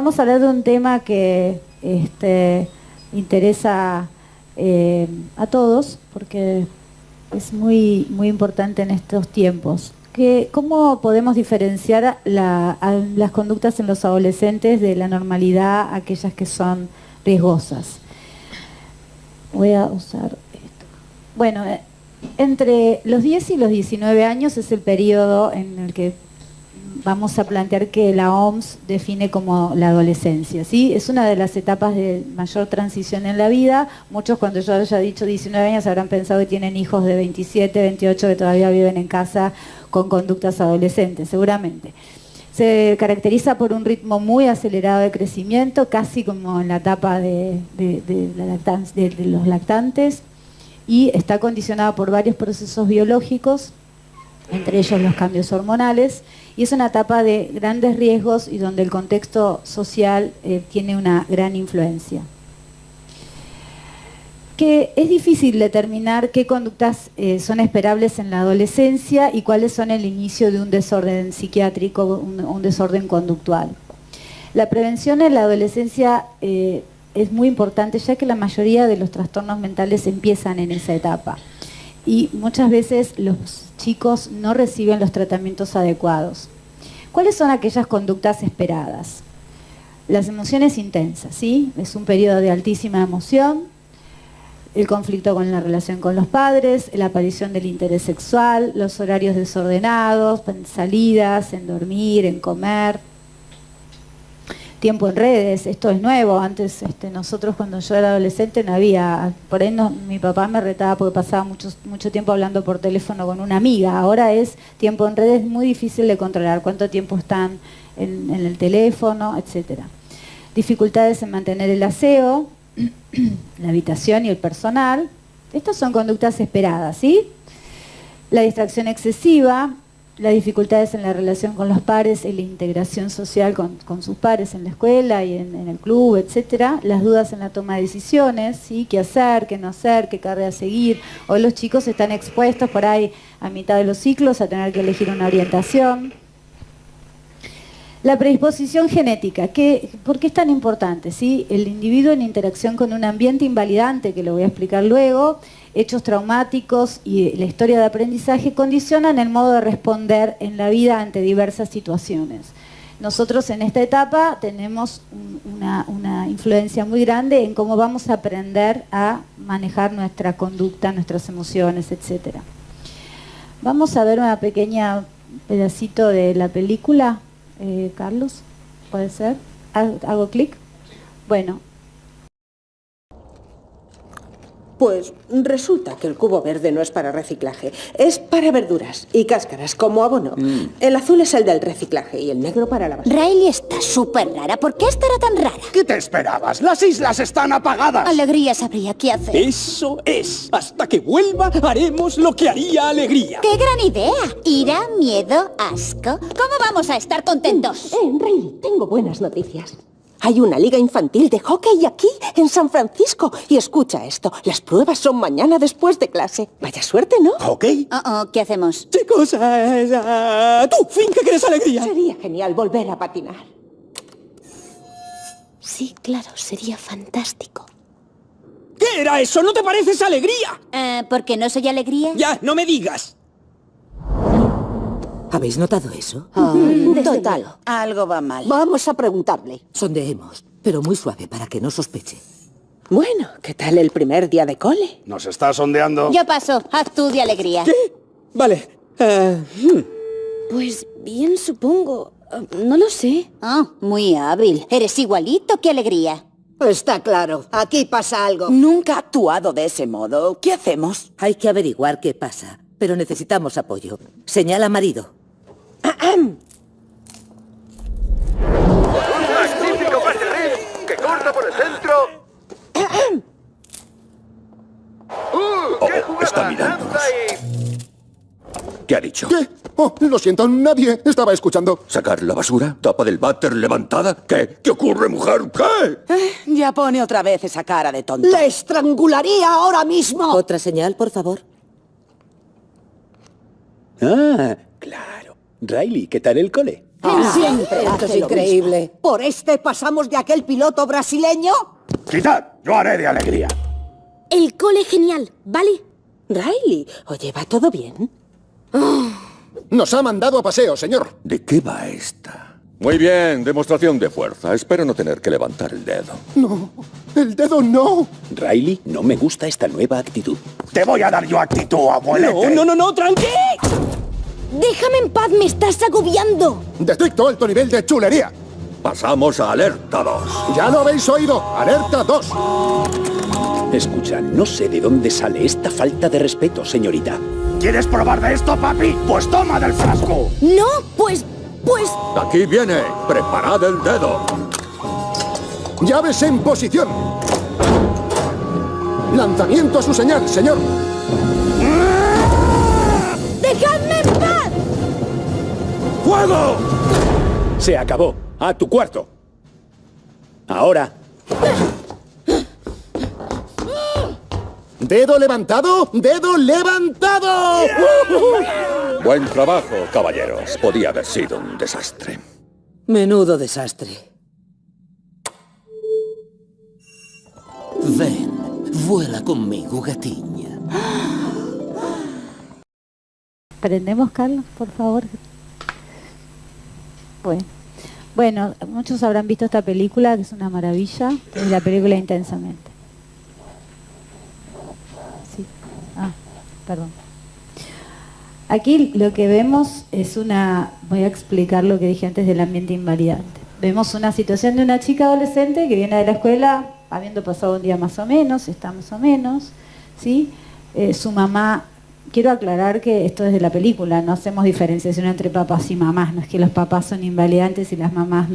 vamos a hablar de un tema que interesa a todos, porque es muy importante en estos tiempos. ¿Cómo podemos diferenciar las conductas en los adolescentes de la normalidad, aquellas que son riesgosas? Voy a usar esto. Bueno, entre los 10 y los 19 años es el periodo en el que vamos a plantear que la OMS define como la adolescencia, ¿sí? Es una de las etapas de mayor transición en la vida. Muchos, cuando yo haya dicho 19 años, habrán pensado que tienen hijos de 27, 28 que todavía viven en casa con conductas adolescentes, seguramente. Se caracteriza por un ritmo muy acelerado de crecimiento, casi como en la etapa de los lactantes, y está condicionada por varios procesos biológicos, entre ellos los cambios hormonales, y es una etapa de grandes riesgos y donde el contexto social tiene una gran influencia. Que es difícil determinar qué conductas son esperables en la adolescencia y cuáles son el inicio de un desorden psiquiátrico, un desorden conductual. La prevención en la adolescencia es muy importante, ya que la mayoría de los trastornos mentales empiezan en esa etapa. Y muchas veces los chicos no reciben los tratamientos adecuados. ¿Cuáles son aquellas conductas esperadas? Las emociones intensas, ¿sí? Es un periodo de altísima emoción, el conflicto con la relación con los padres, la aparición del interés sexual, los horarios desordenados, salidas, en dormir, en comer. Tiempo en redes, esto es nuevo. Antes nosotros, cuando yo era adolescente, no había, por ahí mi papá me retaba porque pasaba mucho tiempo hablando por teléfono con una amiga. Ahora es tiempo en redes, muy difícil de controlar cuánto tiempo están en el teléfono, etcétera. Dificultades en mantener el aseo, la habitación y el personal. Estas son conductas esperadas, ¿sí? La distracción excesiva, las dificultades en la relación con los pares y la integración social con sus pares en la escuela y en el club, etcétera. Las dudas en la toma de decisiones, ¿sí? ¿Qué hacer, qué no hacer, qué carrera seguir? Hoy los chicos están expuestos por ahí a mitad de los ciclos a tener que elegir una orientación. La predisposición genética, ¿por qué es tan importante? ¿Sí? El individuo en interacción con un ambiente invalidante, que lo voy a explicar luego, hechos traumáticos y la historia de aprendizaje condicionan el modo de responder en la vida ante diversas situaciones. Nosotros en esta etapa tenemos una influencia muy grande en cómo vamos a aprender a manejar nuestra conducta, nuestras emociones, etc. Vamos a ver una pequeña pedacito de la película. Carlos, ¿puede ser? ¿Hago clic? Bueno. Pues resulta que el cubo verde no es para reciclaje, es para verduras y cáscaras, como abono. El azul es el del reciclaje y el negro para la basura. Riley está súper rara. ¿Por qué estará tan rara? ¿Qué te esperabas? Las islas están apagadas. Alegría sabría qué hacer. Eso es. Hasta que vuelva, haremos lo que haría Alegría. ¡Qué gran idea! Ira, miedo, asco. ¿Cómo vamos a estar contentos? Riley, tengo buenas noticias. Hay una liga infantil de hockey aquí, en San Francisco. Y escucha esto, las pruebas son mañana después de clase. Vaya suerte, ¿no? ¿Hockey? ¿Qué hacemos? Chicos, tú, finge que eres Alegría. Sería genial volver a patinar. Sí, claro, sería fantástico. ¿Qué era eso? ¿No te pareces Alegría? ¿Por qué no soy Alegría? Ya, no me digas. ¿Habéis notado eso? Total. Algo va mal. Vamos a preguntarle. Sondeemos, pero muy suave para que no sospeche. Bueno, ¿qué tal el primer día de cole? ¿Nos está sondeando? Yo paso. Haz tú de Alegría. ¿Qué? Vale. Pues bien, supongo. No lo sé. Muy hábil. Eres igualito que Alegría. Está claro. Aquí pasa algo. Nunca ha actuado de ese modo. ¿Qué hacemos? Hay que averiguar qué pasa, pero necesitamos apoyo. Señala marido. ¡Un magnífico pase que corta por el centro! ¡Qué jugada! Está mirándonos. ¿Qué ha dicho? ¿Qué? Oh, lo siento, nadie estaba escuchando. ¿Sacar la basura? ¿Tapa del váter levantada? ¿Qué? ¿Qué ocurre, mujer? ¿Qué? Ya pone otra vez esa cara de tonto. ¡Le estrangularía ahora mismo! Otra señal, por favor. Claro. Riley, ¿qué tal el cole? Siempre Esto hace es lo increíble. ¿Por este pasamos de aquel piloto brasileño? ¡Quitad! Yo haré de alegría. El cole genial, ¿vale? Riley, oye, ¿va todo bien? Nos ha mandado a paseo, señor. ¿De qué va esta? Muy bien, demostración de fuerza. Espero no tener que levantar el dedo. No, el dedo no. Riley, no me gusta esta nueva actitud. Te voy a dar yo actitud, abuelete. No, tranqui. Déjame en paz, me estás agobiando. Detecto alto nivel de chulería. Pasamos a alerta 2. Ya lo habéis oído. Alerta 2. Escucha, no sé de dónde sale esta falta de respeto, señorita. ¿Quieres probar de esto, papi? Pues toma del frasco. No, pues... Aquí viene. Preparad el dedo. Llaves en posición. Lanzamiento a su señal, señor. ¡Dejadme en paz! ¡Fuego! Se acabó. A tu cuarto. Ahora. Dedo levantado. Dedo levantado. Buen trabajo, caballeros. Podía haber sido un desastre. Menudo desastre. Ven, vuela conmigo, gatiña. ¿Prendemos, Carlos, por favor? Bueno, muchos habrán visto esta película, que es una maravilla. Es la película Intensamente. Sí. Perdón. Aquí lo que vemos es voy a explicar lo que dije antes del ambiente invalidante. Vemos una situación de una chica adolescente que viene de la escuela, habiendo pasado un día más o menos, está más o menos, ¿sí? Su mamá, quiero aclarar que esto es de la película, no hacemos diferenciación entre papás y mamás, no es que los papás son invalidantes y las mamás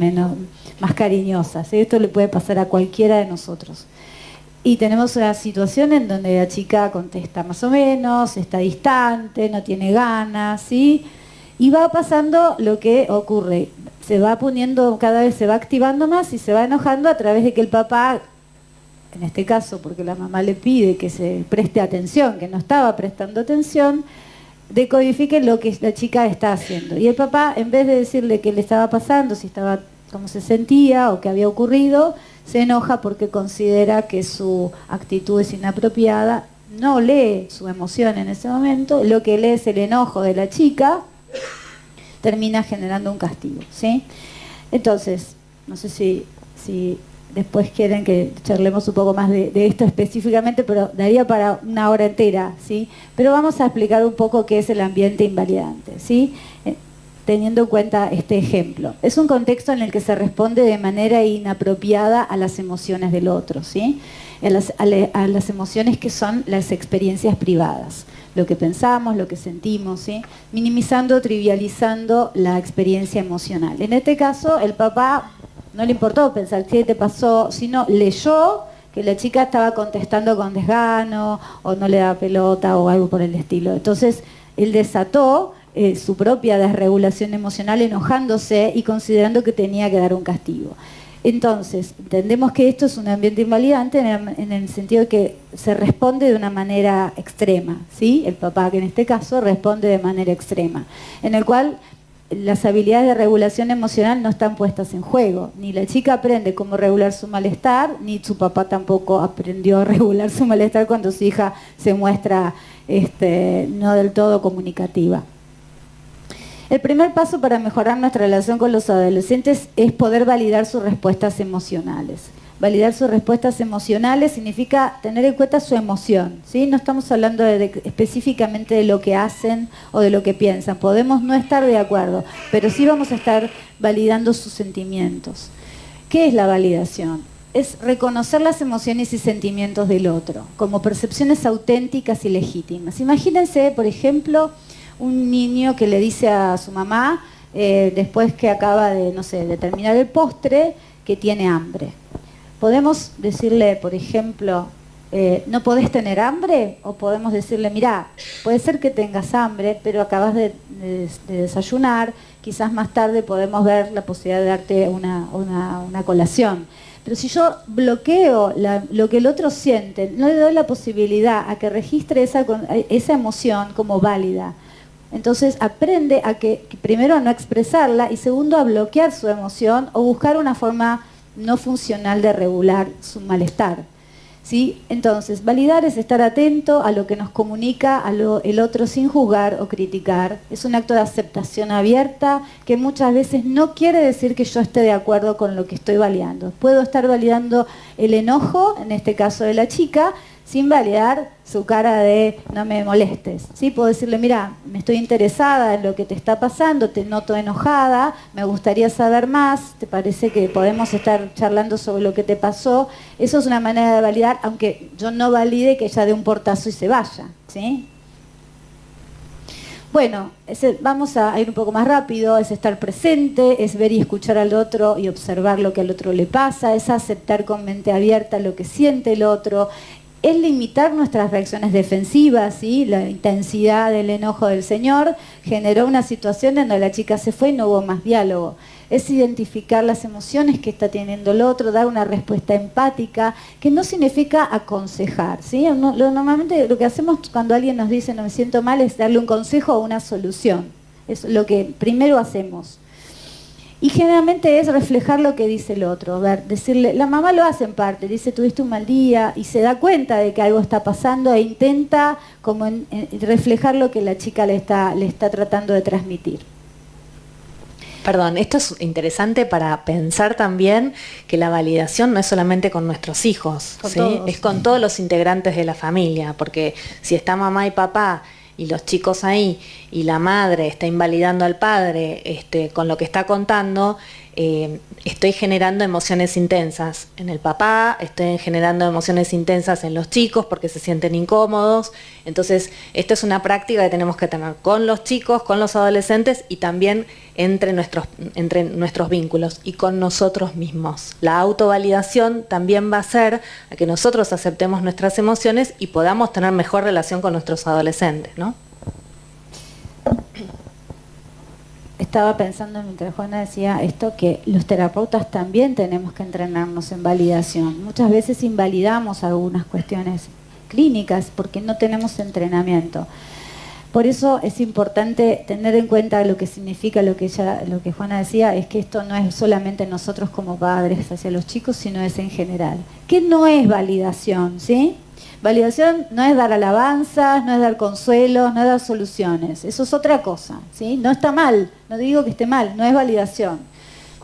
más cariñosas, ¿sí? Esto le puede pasar a cualquiera de nosotros. Y tenemos una situación en donde la chica contesta más o menos, está distante, no tiene ganas, ¿sí? Y va pasando lo que ocurre. Se va poniendo, cada vez se va activando más y se va enojando a través de que el papá, en este caso porque la mamá le pide que se preste atención, que no estaba prestando atención, decodifique lo que la chica está haciendo. Y el papá, en vez de decirle qué le estaba pasando, cómo se sentía o qué había ocurrido, se enoja porque considera que su actitud es inapropiada, no lee su emoción en ese momento, lo que lee es el enojo de la chica, termina generando un castigo, ¿sí? Entonces, no sé si después quieren que charlemos un poco más de esto específicamente, pero daría para una hora entera, ¿sí? Pero vamos a explicar un poco qué es el ambiente invalidante, ¿sí? Teniendo en cuenta este ejemplo. Es un contexto en el que se responde de manera inapropiada a las emociones del otro, ¿sí? A las emociones que son las experiencias privadas, lo que pensamos, lo que sentimos, ¿sí? Minimizando, trivializando la experiencia emocional. En este caso, el papá no le importó pensar qué te pasó, sino leyó que la chica estaba contestando con desgano, o no le daba pelota, o algo por el estilo. Entonces, él desató su propia desregulación emocional enojándose y considerando que tenía que dar un castigo. Entonces, entendemos que esto es un ambiente invalidante en el sentido de que se responde de una manera extrema, ¿sí? El papá, que en este caso responde de manera extrema, en el cual las habilidades de regulación emocional no están puestas en juego. Ni la chica aprende cómo regular su malestar, ni su papá tampoco aprendió a regular su malestar cuando su hija se muestra no del todo comunicativa. El primer paso para mejorar nuestra relación con los adolescentes es poder validar sus respuestas emocionales. Validar sus respuestas emocionales significa tener en cuenta su emoción, ¿sí? No estamos hablando específicamente de lo que hacen o de lo que piensan. Podemos no estar de acuerdo, pero sí vamos a estar validando sus sentimientos. ¿Qué es la validación? Es reconocer las emociones y sentimientos del otro como percepciones auténticas y legítimas. Imagínense, por ejemplo, un niño que le dice a su mamá, después que acaba de, no sé, de terminar el postre, que tiene hambre. Podemos decirle, por ejemplo, ¿no podés tener hambre? O podemos decirle, mirá, puede ser que tengas hambre, pero acabas de desayunar, quizás más tarde podemos ver la posibilidad de darte una colación. Pero si yo bloqueo lo que el otro siente, no le doy la posibilidad a que registre esa emoción como válida, Entonces aprende a que primero a no expresarla y segundo a bloquear su emoción o buscar una forma no funcional de regular su malestar. ¿Sí? Entonces, validar es estar atento a lo que nos comunica el otro sin juzgar o criticar. Es un acto de aceptación abierta que muchas veces no quiere decir que yo esté de acuerdo con lo que estoy validando. Puedo estar validando el enojo, en este caso de la chica, sin validar su cara de no me molestes. ¿Sí? Puedo decirle, mira, me estoy interesada en lo que te está pasando, te noto enojada, me gustaría saber más, ¿te parece que podemos estar charlando sobre lo que te pasó? Eso es una manera de validar, aunque yo no valide que ella dé un portazo y se vaya. ¿Sí? Bueno, vamos a ir un poco más rápido, es estar presente, es ver y escuchar al otro y observar lo que al otro le pasa, es aceptar con mente abierta lo que siente el otro, es limitar nuestras reacciones defensivas, ¿sí? La intensidad del enojo del señor generó una situación en donde la chica se fue y no hubo más diálogo. Es identificar las emociones que está teniendo el otro, dar una respuesta empática, que no significa aconsejar, ¿sí? Normalmente lo que hacemos cuando alguien nos dice no me siento mal es darle un consejo o una solución. Es lo que primero hacemos. Y generalmente es reflejar lo que dice el otro, decirle, la mamá lo hace en parte, dice tuviste un mal día y se da cuenta de que algo está pasando e intenta como reflejar lo que la chica le está tratando de transmitir. Perdón, esto es interesante para pensar también que la validación no es solamente con nuestros hijos, ¿sí? Es con todos los integrantes de la familia, porque si está mamá y papá y los chicos ahí, y la madre está invalidando al padre con lo que está contando, estoy generando emociones intensas en el papá, estoy generando emociones intensas en los chicos porque se sienten incómodos. Entonces, esto es una práctica que tenemos que tener con los chicos, con los adolescentes y también entre nuestros vínculos y con nosotros mismos. La autovalidación también va a ser a que nosotros aceptemos nuestras emociones y podamos tener mejor relación con nuestros adolescentes, ¿no? Estaba pensando mientras Juana decía esto, que los terapeutas también tenemos que entrenarnos en validación. Muchas veces invalidamos algunas cuestiones clínicas porque no tenemos entrenamiento. Por eso es importante tener en cuenta lo que significa lo que Juana decía, es que esto no es solamente nosotros como padres hacia los chicos, sino es en general. ¿Qué no es validación? ¿Sí? Validación no es dar alabanzas, no es dar consuelos, no es dar soluciones. Eso es otra cosa, ¿sí? No está mal, no digo que esté mal, no es validación.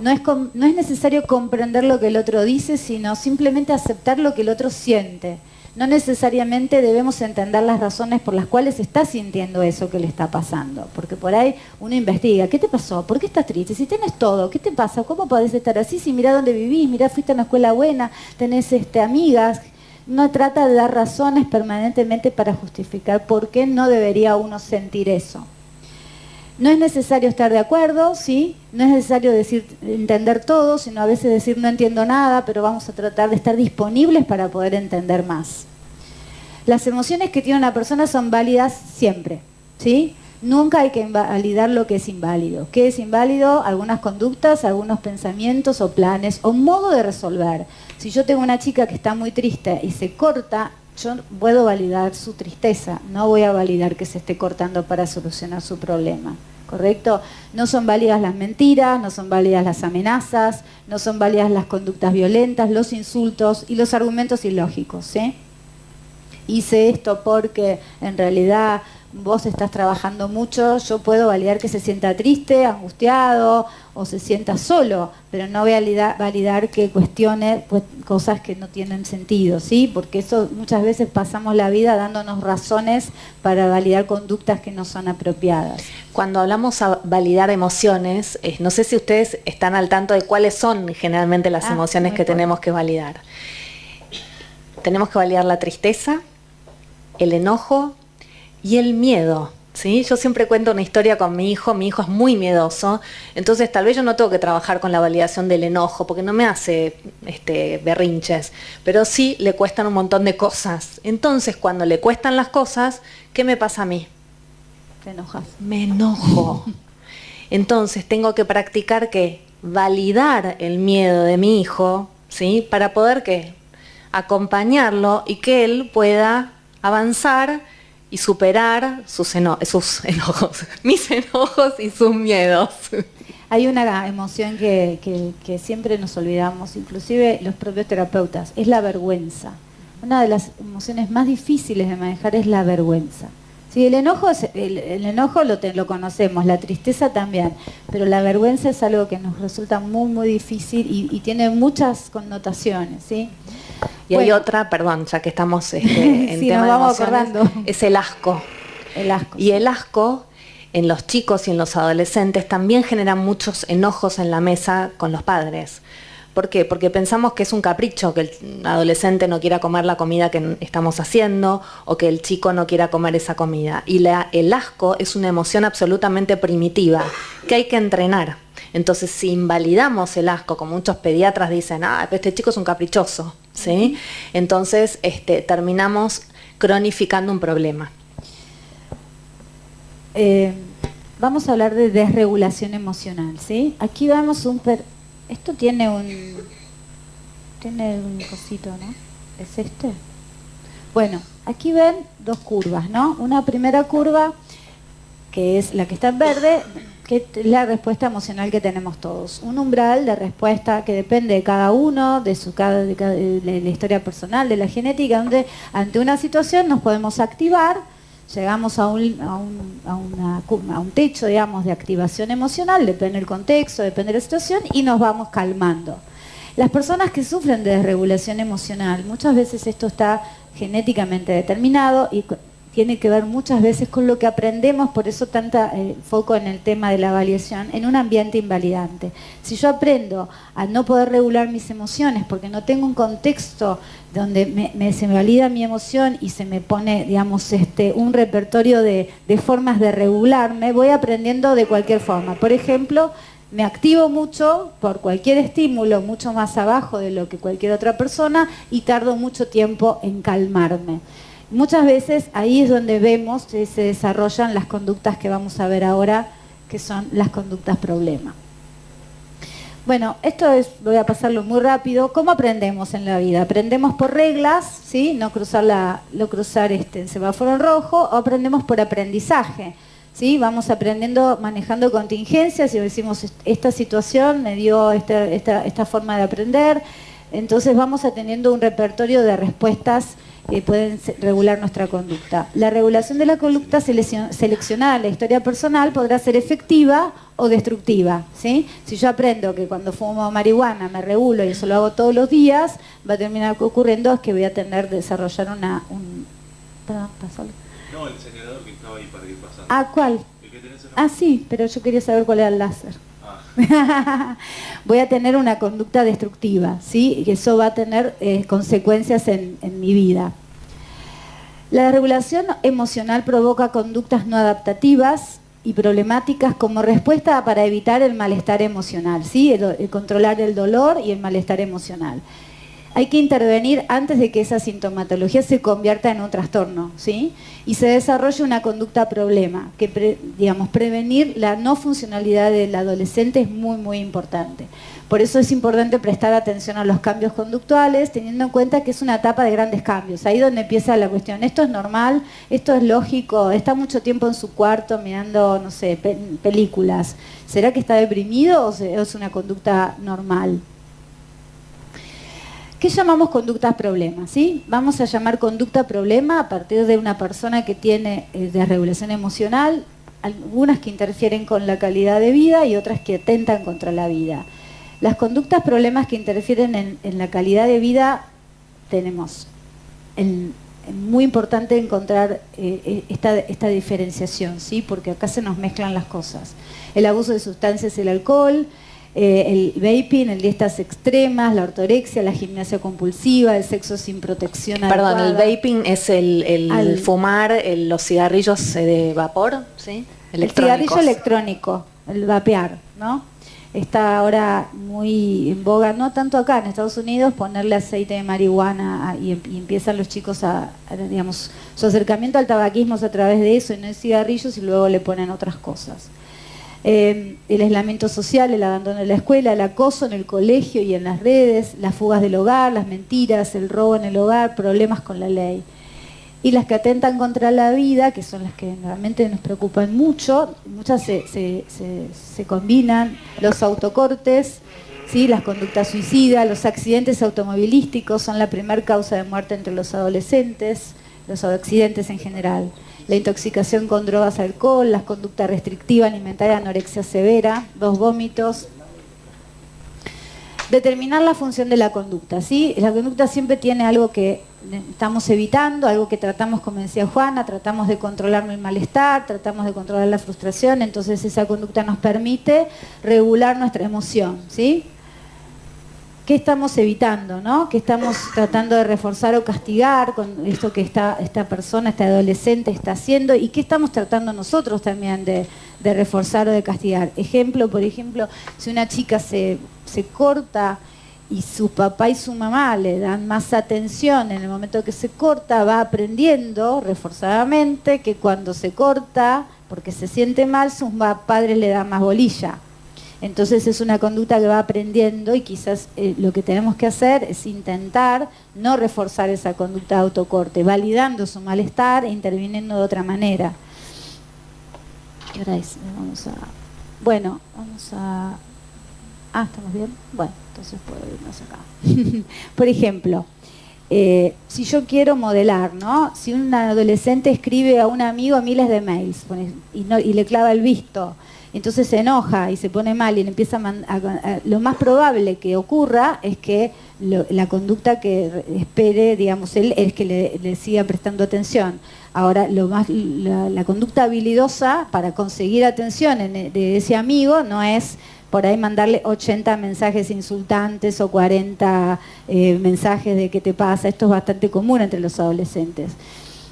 No es necesario comprender lo que el otro dice, sino simplemente aceptar lo que el otro siente. No necesariamente debemos entender las razones por las cuales está sintiendo eso que le está pasando. Porque por ahí uno investiga, ¿qué te pasó? ¿Por qué estás triste? Si tienes todo, ¿qué te pasa? ¿Cómo podés estar así? Si mirá dónde vivís, mirá, fuiste a una escuela buena, tenés amigas. No trata de dar razones permanentemente para justificar por qué no debería uno sentir eso. No es necesario estar de acuerdo, ¿sí? No es necesario entender todo, sino a veces decir no entiendo nada, pero vamos a tratar de estar disponibles para poder entender más. Las emociones que tiene una persona son válidas siempre, ¿sí? Nunca hay que invalidar lo que es inválido. ¿Qué es inválido? Algunas conductas, algunos pensamientos o planes o modo de resolver. Si yo tengo una chica que está muy triste y se corta, yo puedo validar su tristeza, no voy a validar que se esté cortando para solucionar su problema, ¿correcto? No son válidas las mentiras, no son válidas las amenazas, no son válidas las conductas violentas, los insultos y los argumentos ilógicos, ¿sí? Hice esto porque en realidad vos estás trabajando mucho, yo puedo validar que se sienta triste, angustiado o se sienta solo, pero no voy a validar que cuestione cosas que no tienen sentido, ¿sí? Porque eso muchas veces pasamos la vida dándonos razones para validar conductas que no son apropiadas. Cuando hablamos a validar emociones, no sé si ustedes están al tanto de cuáles son generalmente las emociones que tenemos que validar. Tenemos que validar la tristeza, el enojo y el miedo, ¿sí? Yo siempre cuento una historia con mi hijo es muy miedoso, entonces tal vez yo no tengo que trabajar con la validación del enojo, porque no me hace berrinches, pero sí le cuestan un montón de cosas. Entonces cuando le cuestan las cosas, ¿qué me pasa a mí? Te enojas. Me enojo. Entonces tengo que practicar validar el miedo de mi hijo, ¿sí? Para poder acompañarlo y que él pueda avanzar y superar sus enojos, mis enojos y sus miedos. Hay una emoción que siempre nos olvidamos, inclusive los propios terapeutas, es la vergüenza. Una de las emociones más difíciles de manejar es la vergüenza. Sí, el enojo lo conocemos, la tristeza también, pero la vergüenza es algo que nos resulta muy, muy difícil y tiene muchas connotaciones, ¿sí? Y hay otra, perdón, ya que estamos en sí, tema nos vamos de emociones, acordando. es el asco. El asco. Y el asco en los chicos y en los adolescentes también genera muchos enojos en la mesa con los padres. ¿Por qué? Porque pensamos que es un capricho que el adolescente no quiera comer la comida que estamos haciendo o que el chico no quiera comer esa comida. Y el asco es una emoción absolutamente primitiva que hay que entrenar. Entonces, si invalidamos el asco, como muchos pediatras dicen, este chico es un caprichoso, ¿sí? Entonces terminamos cronificando un problema. Vamos a hablar de desregulación emocional, ¿sí? Aquí vemos esto tiene un cosito, ¿no? ¿Es este? Bueno, aquí ven dos curvas, ¿no? Una primera curva, que es la que está en verde, que es la respuesta emocional que tenemos todos. Un umbral de respuesta que depende de cada uno, de la historia personal, de la genética, donde ante una situación nos podemos activar, llegamos a un techo, digamos, de activación emocional, depende del contexto, depende de la situación, y nos vamos calmando. Las personas que sufren de desregulación emocional, muchas veces esto está genéticamente determinado y tiene que ver muchas veces con lo que aprendemos, por eso tanta foco en el tema de la validación, en un ambiente invalidante. Si yo aprendo a no poder regular mis emociones porque no tengo un contexto donde se me valida mi emoción y se me pone, digamos, un repertorio de formas de regularme, voy aprendiendo de cualquier forma. Por ejemplo, me activo mucho por cualquier estímulo, mucho más abajo de lo que cualquier otra persona, y tardo mucho tiempo en calmarme. Muchas veces ahí es donde vemos que se desarrollan las conductas que vamos a ver ahora, que son las conductas problema. Bueno, voy a pasarlo muy rápido. ¿Cómo aprendemos en la vida? Aprendemos por reglas, ¿sí? No cruzar el semáforo en rojo, o aprendemos por aprendizaje, ¿sí? Vamos aprendiendo manejando contingencias y decimos, esta situación me dio esta forma de aprender. Entonces vamos teniendo un repertorio de respuestas que pueden regular nuestra conducta. La regulación de la conducta seleccionada en la historia personal podrá ser efectiva o destructiva, ¿sí? Si yo aprendo que cuando fumo marihuana me regulo y eso lo hago todos los días, va a terminar ocurriendo es que voy a desarrollar Perdón, pasalo. No, el señalador que estaba ahí para ir pasando. ¿Cuál? El que tenés en sí, pero yo quería saber cuál era el láser. Voy a tener una conducta destructiva, ¿sí? Y eso va a tener consecuencias en mi vida. La desregulación emocional provoca conductas no adaptativas y problemáticas como respuesta para evitar el malestar emocional, ¿sí? El controlar el dolor y el malestar emocional. Hay que intervenir antes de que esa sintomatología se convierta en un trastorno, ¿sí? Y se desarrolle una conducta problema, que prevenir la no funcionalidad del adolescente es muy, muy importante. Por eso es importante prestar atención a los cambios conductuales, teniendo en cuenta que es una etapa de grandes cambios. Ahí donde empieza la cuestión, esto es normal, esto es lógico, está mucho tiempo en su cuarto mirando, no sé, películas. ¿Será que está deprimido o es una conducta normal? ¿Qué llamamos conductas problema? ¿Sí? Vamos a llamar conducta problema a partir de una persona que tiene desregulación emocional, algunas que interfieren con la calidad de vida y otras que atentan contra la vida. Las conductas problemas que interfieren en la calidad de vida tenemos. Muy importante encontrar esta diferenciación, ¿sí? Porque acá se nos mezclan las cosas. El abuso de sustancias, el alcohol, el vaping, el dietas extremas, la ortorexia, la gimnasia compulsiva, el sexo sin protección adecuada. Perdón, el vaping es el fumar los cigarrillos de vapor, ¿sí? El cigarrillo electrónico, el vapear, ¿no? Está ahora muy en boga, no tanto acá en Estados Unidos, ponerle aceite de marihuana y empiezan los chicos digamos, su acercamiento al tabaquismo es a través de eso, y no es cigarrillos, y luego le ponen otras cosas. El aislamiento social, el abandono de la escuela, el acoso en el colegio y en las redes, las fugas del hogar, las mentiras, el robo en el hogar, problemas con la ley. Y las que atentan contra la vida, que son las que realmente nos preocupan mucho, muchas se combinan, los autocortes, ¿sí? Las conductas suicidas, los accidentes automovilísticos son la primera causa de muerte entre los adolescentes, los accidentes en general. La intoxicación con drogas, alcohol, las conductas restrictivas, alimentaria, anorexia severa, 2 vómitos. Determinar la función de la conducta, ¿sí? La conducta siempre tiene algo que estamos evitando, algo que tratamos, como decía Juana, tratamos de controlar el malestar, tratamos de controlar la frustración, entonces esa conducta nos permite regular nuestra emoción, ¿sí? ¿Qué estamos evitando, no? ¿Qué estamos tratando de reforzar o castigar con esto que esta persona, este adolescente está haciendo? ¿Y qué estamos tratando nosotros también de reforzar o de castigar? Ejemplo, por ejemplo, si una chica se corta y su papá y su mamá le dan más atención en el momento que se corta, va aprendiendo reforzadamente que cuando se corta, porque se siente mal, sus padres le dan más bolilla. Entonces es una conducta que va aprendiendo y quizás lo que tenemos que hacer es intentar no reforzar esa conducta de autocorte, validando su malestar e interviniendo de otra manera. ¿Qué hora es? Bueno, vamos a... Ah, ¿estamos bien? Bueno, entonces puedo irnos acá. Por ejemplo, si yo quiero modelar, ¿no? Si un adolescente escribe a un amigo miles de mails y le clava el visto, entonces se enoja y se pone mal y le empieza lo más probable que ocurra es que la conducta que espere, digamos, él es que le siga prestando atención. Ahora, la conducta habilidosa para conseguir atención de ese amigo no es por ahí mandarle 80 mensajes insultantes o 40 mensajes de qué te pasa. Esto es bastante común entre los adolescentes.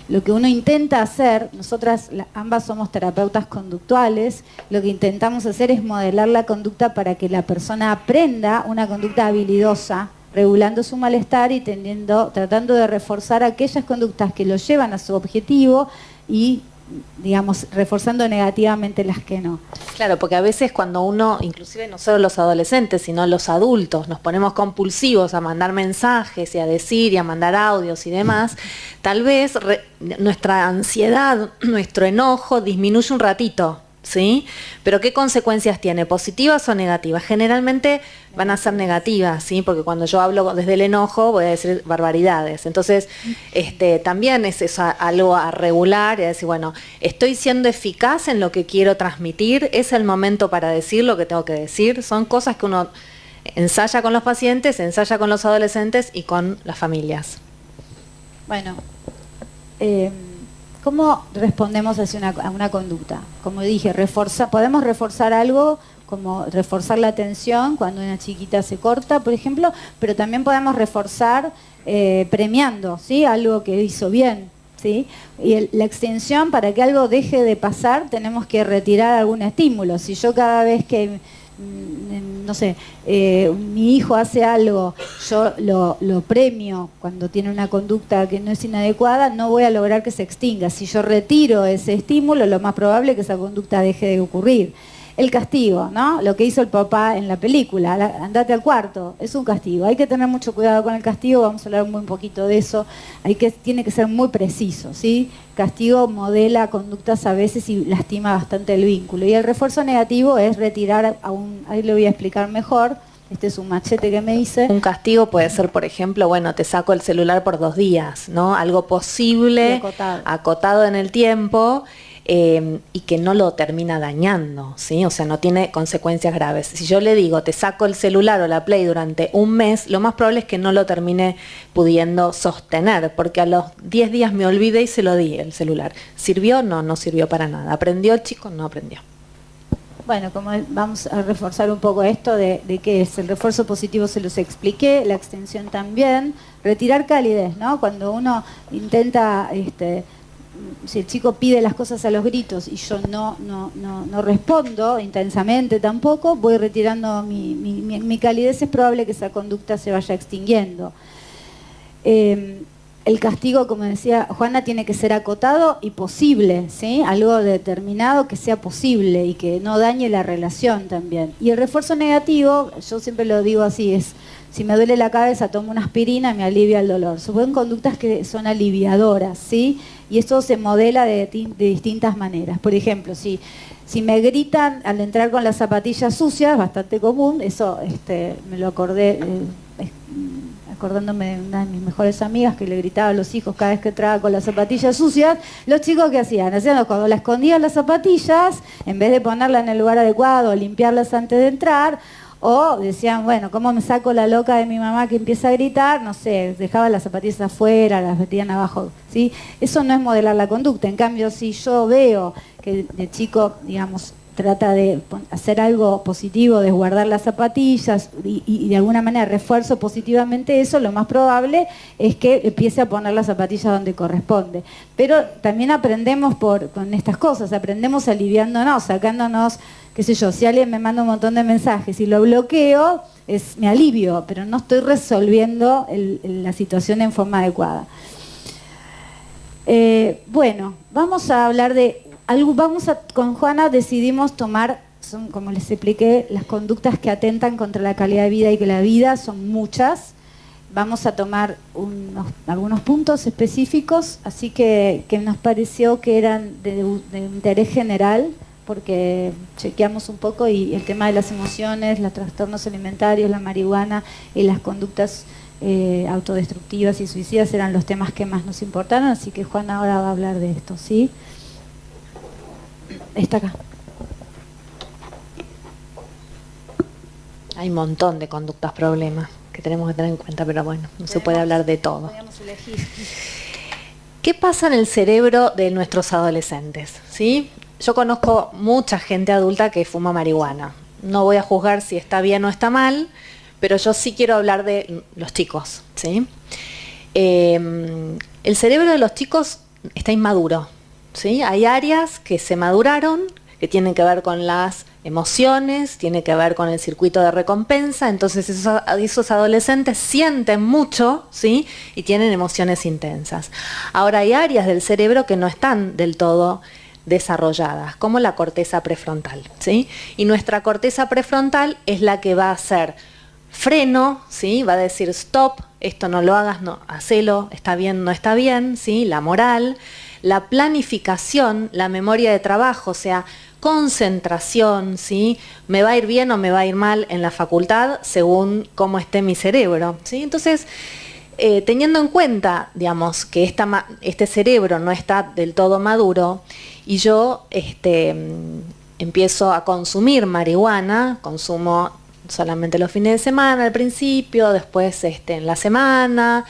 Lo que uno intenta hacer, nosotras ambas somos terapeutas conductuales, lo que intentamos hacer es modelar la conducta para que la persona aprenda una conducta habilidosa, regulando su malestar y tratando de reforzar aquellas conductas que lo llevan a su objetivo y, digamos, reforzando negativamente las que no. Claro, porque a veces cuando uno, inclusive no solo los adolescentes, sino los adultos, nos ponemos compulsivos a mandar mensajes y a decir y a mandar audios y demás, tal vez nuestra ansiedad, nuestro enojo disminuye un ratito, ¿sí? Pero ¿qué consecuencias tiene? ¿Positivas o negativas? Generalmente van a ser negativas, ¿sí? Porque cuando yo hablo desde el enojo voy a decir barbaridades. Entonces, también es eso, algo a regular y a decir, bueno, estoy siendo eficaz en lo que quiero transmitir, es el momento para decir lo que tengo que decir. Son cosas que uno ensaya con los pacientes, ensaya con los adolescentes y con las familias. Bueno, ¿cómo respondemos a una conducta? Como dije, podemos reforzar algo, como reforzar la atención cuando una chiquita se corta, por ejemplo, pero también podemos reforzar premiando, ¿sí? Algo que hizo bien, ¿sí? Y la extensión, para que algo deje de pasar, tenemos que retirar algún estímulo. Si yo cada vez que no sé, mi hijo hace algo, yo lo premio cuando tiene una conducta que no es inadecuada, no voy a lograr que se extinga. Si yo retiro ese estímulo, lo más probable es que esa conducta deje de ocurrir. El castigo, ¿no? Lo que hizo el papá en la película, andate al cuarto, es un castigo. Hay que tener mucho cuidado con el castigo, vamos a hablar un poquito de eso. Tiene que ser muy preciso, ¿sí? Castigo modela conductas a veces y lastima bastante el vínculo. Y el refuerzo negativo es retirar ahí lo voy a explicar mejor. Este es un machete que me hice. Un castigo puede ser, por ejemplo, bueno, te saco el celular por 2 días, ¿no? Algo posible, acotado en el tiempo. Y que no lo termina dañando, ¿sí? O sea, no tiene consecuencias graves. Si yo le digo, te saco el celular o la Play durante un mes, lo más probable es que no lo termine pudiendo sostener, porque a los 10 días me olvidé y se lo di el celular. ¿Sirvió? No, no sirvió para nada. ¿Aprendió el chico? No aprendió. Bueno, como vamos a reforzar un poco esto de qué es el refuerzo positivo, se los expliqué, la extensión también, retirar calidez, ¿no? Cuando uno intenta... si el chico pide las cosas a los gritos y yo no respondo intensamente tampoco, voy retirando mi calidez, es probable que esa conducta se vaya extinguiendo. el castigo, como decía Juana, tiene que ser acotado y posible, ¿sí? Algo determinado que sea posible y que no dañe la relación también. Y el refuerzo negativo, yo siempre lo digo así, es si me duele la cabeza, tomo una aspirina, me alivia el dolor. Son conductas que son aliviadoras, ¿sí? Y esto se modela de distintas maneras. Por ejemplo, si me gritan al entrar con las zapatillas sucias, bastante común, eso me lo acordé, acordándome de una de mis mejores amigas que le gritaba a los hijos cada vez que entraba con las zapatillas sucias. Los chicos, ¿qué hacían? Cuando la escondían las zapatillas, en vez de ponerla en el lugar adecuado, limpiarlas antes de entrar, o decían, bueno, ¿cómo me saco la loca de mi mamá que empieza a gritar? No sé, dejaban las zapatillas afuera, las metían abajo, ¿sí? Eso no es modelar la conducta. En cambio, si yo veo que el chico, digamos, trata de hacer algo positivo, de guardar las zapatillas y de alguna manera refuerzo positivamente eso, lo más probable es que empiece a poner las zapatillas donde corresponde. Pero también aprendemos con estas cosas, aprendemos aliviándonos, sacándonos, qué sé yo, si alguien me manda un montón de mensajes y lo bloqueo, me alivio, pero no estoy resolviendo la situación en forma adecuada. Bueno, vamos a hablar de... con Juana decidimos tomar, son, como les expliqué, las conductas que atentan contra la calidad de vida y que la vida son muchas. Vamos a tomar algunos puntos específicos, así que nos pareció que eran de interés general, porque chequeamos un poco y el tema de las emociones, los trastornos alimentarios, la marihuana y las conductas autodestructivas y suicidas eran los temas que más nos importaron, así que Juana ahora va a hablar de esto, ¿sí? Está acá. Hay un montón de conductas problemas que tenemos que tener en cuenta, pero bueno, no se puede hablar de todo. Podemos elegir. ¿Qué pasa en el cerebro de nuestros adolescentes? ¿Sí? Yo conozco mucha gente adulta que fuma marihuana. No voy a juzgar si está bien o está mal, pero yo sí quiero hablar de los chicos, ¿sí? El cerebro de los chicos está inmaduro, ¿sí? Hay áreas que se maduraron, que tienen que ver con las emociones, tiene que ver con el circuito de recompensa, entonces esos adolescentes sienten mucho, ¿sí? Y tienen emociones intensas. Ahora hay áreas del cerebro que no están del todo desarrolladas, como la corteza prefrontal, ¿sí? Y nuestra corteza prefrontal es la que va a hacer freno, ¿sí? Va a decir stop, esto no lo hagas, no, hacelo, está bien, no está bien, ¿sí? La moral, la planificación, la memoria de trabajo, o sea, concentración, ¿sí? Me va a ir bien o me va a ir mal en la facultad según cómo esté mi cerebro, ¿sí? Entonces, teniendo en cuenta, digamos, que este cerebro no está del todo maduro y yo empiezo a consumir marihuana, consumo solamente los fines de semana al principio, después en la semana,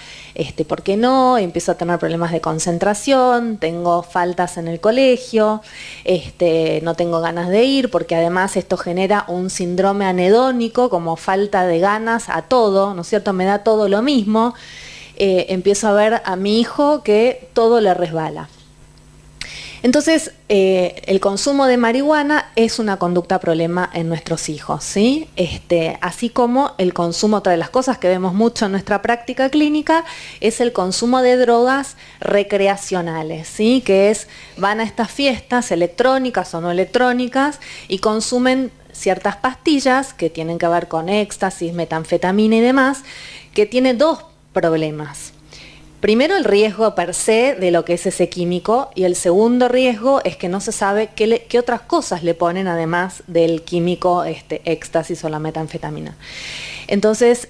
¿por qué no? Empiezo a tener problemas de concentración, tengo faltas en el colegio, no tengo ganas de ir, porque además esto genera un síndrome anhedónico, como falta de ganas a todo, ¿no es cierto? Me da todo lo mismo. Empiezo a ver a mi hijo que todo le resbala. Entonces, el consumo de marihuana es una conducta problema en nuestros hijos, ¿sí? Así como el consumo, otra de las cosas que vemos mucho en nuestra práctica clínica, es el consumo de drogas recreacionales, ¿sí? Que van a estas fiestas electrónicas o no electrónicas y consumen ciertas pastillas que tienen que ver con éxtasis, metanfetamina y demás, que tiene dos problemas. Primero, el riesgo per se de lo que es ese químico, y el segundo riesgo es que no se sabe qué otras cosas le ponen además del químico éxtasis o la metanfetamina. Entonces,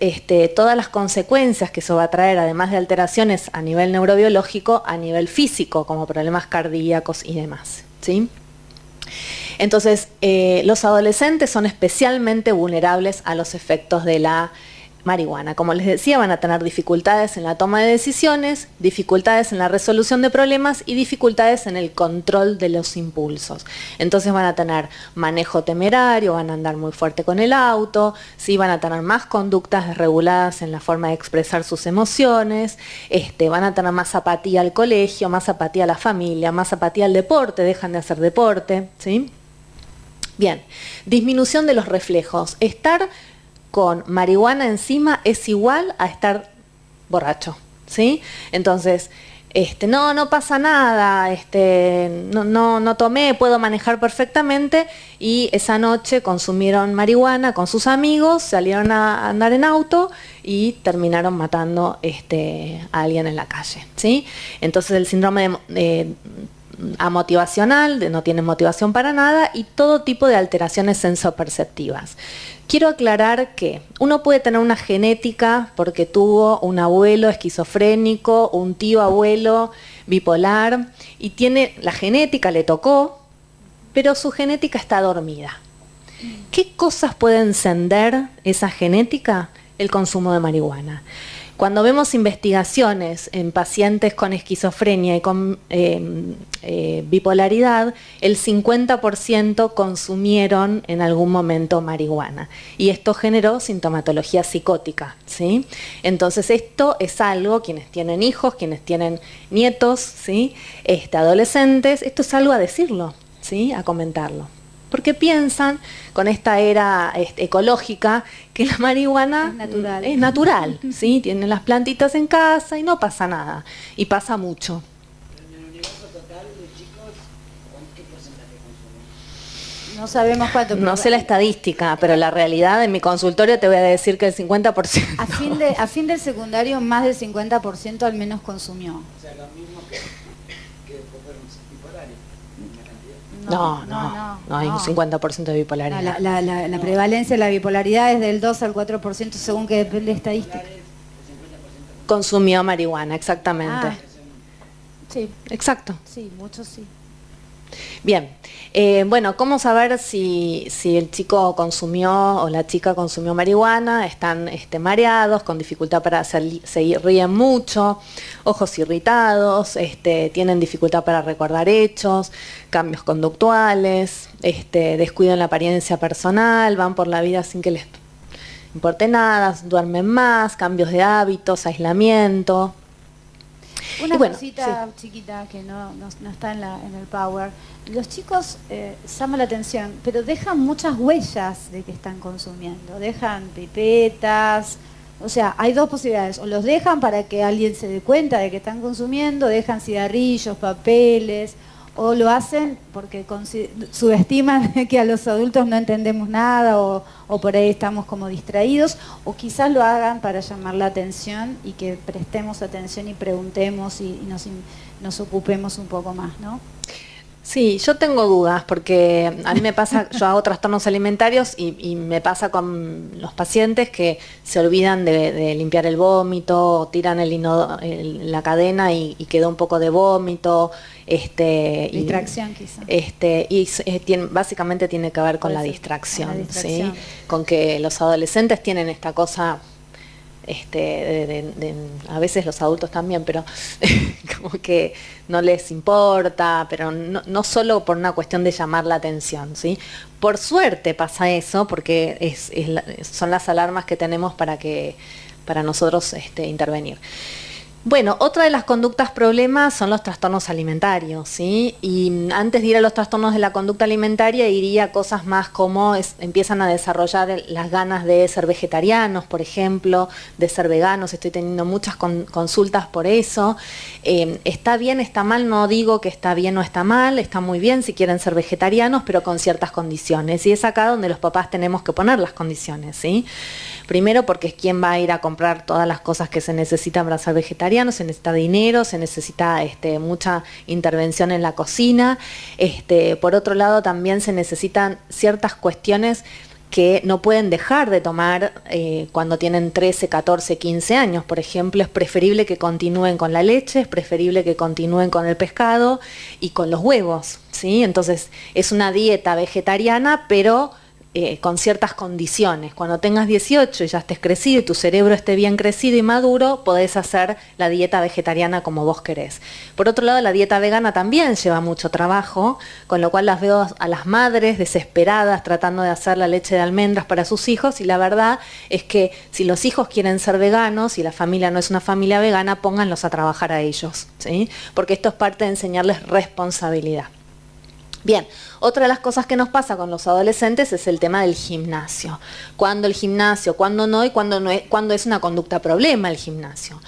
todas las consecuencias que eso va a traer, además de alteraciones a nivel neurobiológico, a nivel físico, como problemas cardíacos y demás, ¿sí? Entonces, los adolescentes son especialmente vulnerables a los efectos de la marihuana. Como les decía, van a tener dificultades en la toma de decisiones, dificultades en la resolución de problemas y dificultades en el control de los impulsos. Entonces van a tener manejo temerario, van a andar muy fuerte con el auto, ¿sí? Van a tener más conductas desreguladas en la forma de expresar sus emociones, van a tener más apatía al colegio, más apatía a la familia, más apatía al deporte, dejan de hacer deporte, ¿sí? Bien, disminución de los reflejos. Estar con marihuana encima es igual a estar borracho, ¿sí? Entonces, no pasa nada, no tomé, puedo manejar perfectamente, y esa noche consumieron marihuana con sus amigos, salieron a andar en auto y terminaron matando a alguien en la calle, ¿sí? Entonces el síndrome amotivacional, no tienen motivación para nada, y todo tipo de alteraciones sensoperceptivas. Quiero aclarar que uno puede tener una genética porque tuvo un abuelo esquizofrénico, un tío abuelo bipolar, y tiene la genética, le tocó, pero su genética está dormida. ¿Qué cosas puede encender esa genética? El consumo de marihuana. Cuando vemos investigaciones en pacientes con esquizofrenia y con bipolaridad, el 50% consumieron en algún momento marihuana. Y esto generó sintomatología psicótica, ¿sí? Entonces esto es algo, quienes tienen hijos, quienes tienen nietos, ¿sí? Adolescentes, esto es algo a decirlo, ¿sí? A comentarlo. Porque piensan, con esta era ecológica, que la marihuana es natural, ¿sí? Tienen las plantitas en casa y no pasa nada, y pasa mucho. En el universo total de chicos, ¿qué porcentaje consumen? No sabemos cuánto. No sé la estadística, pero la realidad en mi consultorio te voy a decir que el 50%. A fin del secundario, más del 50% al menos consumió. O sea, lo mismo que fueron bipolares. No hay un 50% de bipolaridad. La prevalencia de la bipolaridad es del 2 al 4%, según que depende de estadística. Consumió marihuana, exactamente. Sí. Exacto. Sí, muchos sí. Bien, bueno, ¿cómo saber si el chico consumió o la chica consumió marihuana? Están mareados, con dificultad para se ríen mucho, ojos irritados, tienen dificultad para recordar hechos, cambios conductuales, descuido en la apariencia personal, van por la vida sin que les importe nada, duermen más, cambios de hábitos, aislamiento. Una cosita chiquita que no está en el Power. Los chicos llaman la atención, pero dejan muchas huellas de que están consumiendo. Dejan pipetas, o sea, hay dos posibilidades. O los dejan para que alguien se dé cuenta de que están consumiendo, dejan cigarrillos, papeles, o lo hacen porque subestiman que a los adultos no entendemos nada o por ahí estamos como distraídos, o quizás lo hagan para llamar la atención y que prestemos atención y preguntemos y nos ocupemos un poco más, ¿no? Sí, yo tengo dudas porque a mí me pasa, yo hago trastornos alimentarios y me pasa con los pacientes que se olvidan de limpiar el vómito, o tiran la cadena y quedó un poco de vómito. Distracción quizá. Básicamente tiene que ver con la distracción, ¿sí? Con que los adolescentes tienen esta cosa, a veces los adultos también, pero como que no les importa, pero no solo por una cuestión de llamar la atención, ¿sí? Por suerte pasa eso, porque son las alarmas que tenemos para nosotros intervenir. Bueno, otra de las conductas problemas son los trastornos alimentarios, ¿sí? Y antes de ir a los trastornos de la conducta alimentaria, iría a cosas más como empiezan a desarrollar las ganas de ser vegetarianos, por ejemplo, de ser veganos. Estoy teniendo muchas consultas por eso. Está bien, está mal, no digo que está bien o está mal, está muy bien si quieren ser vegetarianos, pero con ciertas condiciones. Y es acá donde los papás tenemos que poner las condiciones, ¿sí? Primero porque es quien va a ir a comprar todas las cosas que se necesitan para ser vegetariano, se necesita dinero, se necesita mucha intervención en la cocina. Por otro lado también se necesitan ciertas cuestiones que no pueden dejar de tomar cuando tienen 13, 14, 15 años. Por ejemplo, es preferible que continúen con la leche, es preferible que continúen con el pescado y con los huevos, ¿sí? Entonces es una dieta vegetariana, pero con ciertas condiciones. Cuando tengas 18 y ya estés crecido y tu cerebro esté bien crecido y maduro, podés hacer la dieta vegetariana como vos querés. Por otro lado, la dieta vegana también lleva mucho trabajo, con lo cual las veo a las madres desesperadas tratando de hacer la leche de almendras para sus hijos, y la verdad es que si los hijos quieren ser veganos y la familia no es una familia vegana, pónganlos a trabajar a ellos, ¿sí? Porque esto es parte de enseñarles responsabilidad. Bien, otra de las cosas que nos pasa con los adolescentes es el tema del gimnasio. ¿Cuándo el gimnasio? ¿Cuándo no? Y cuándo es una conducta problema el gimnasio.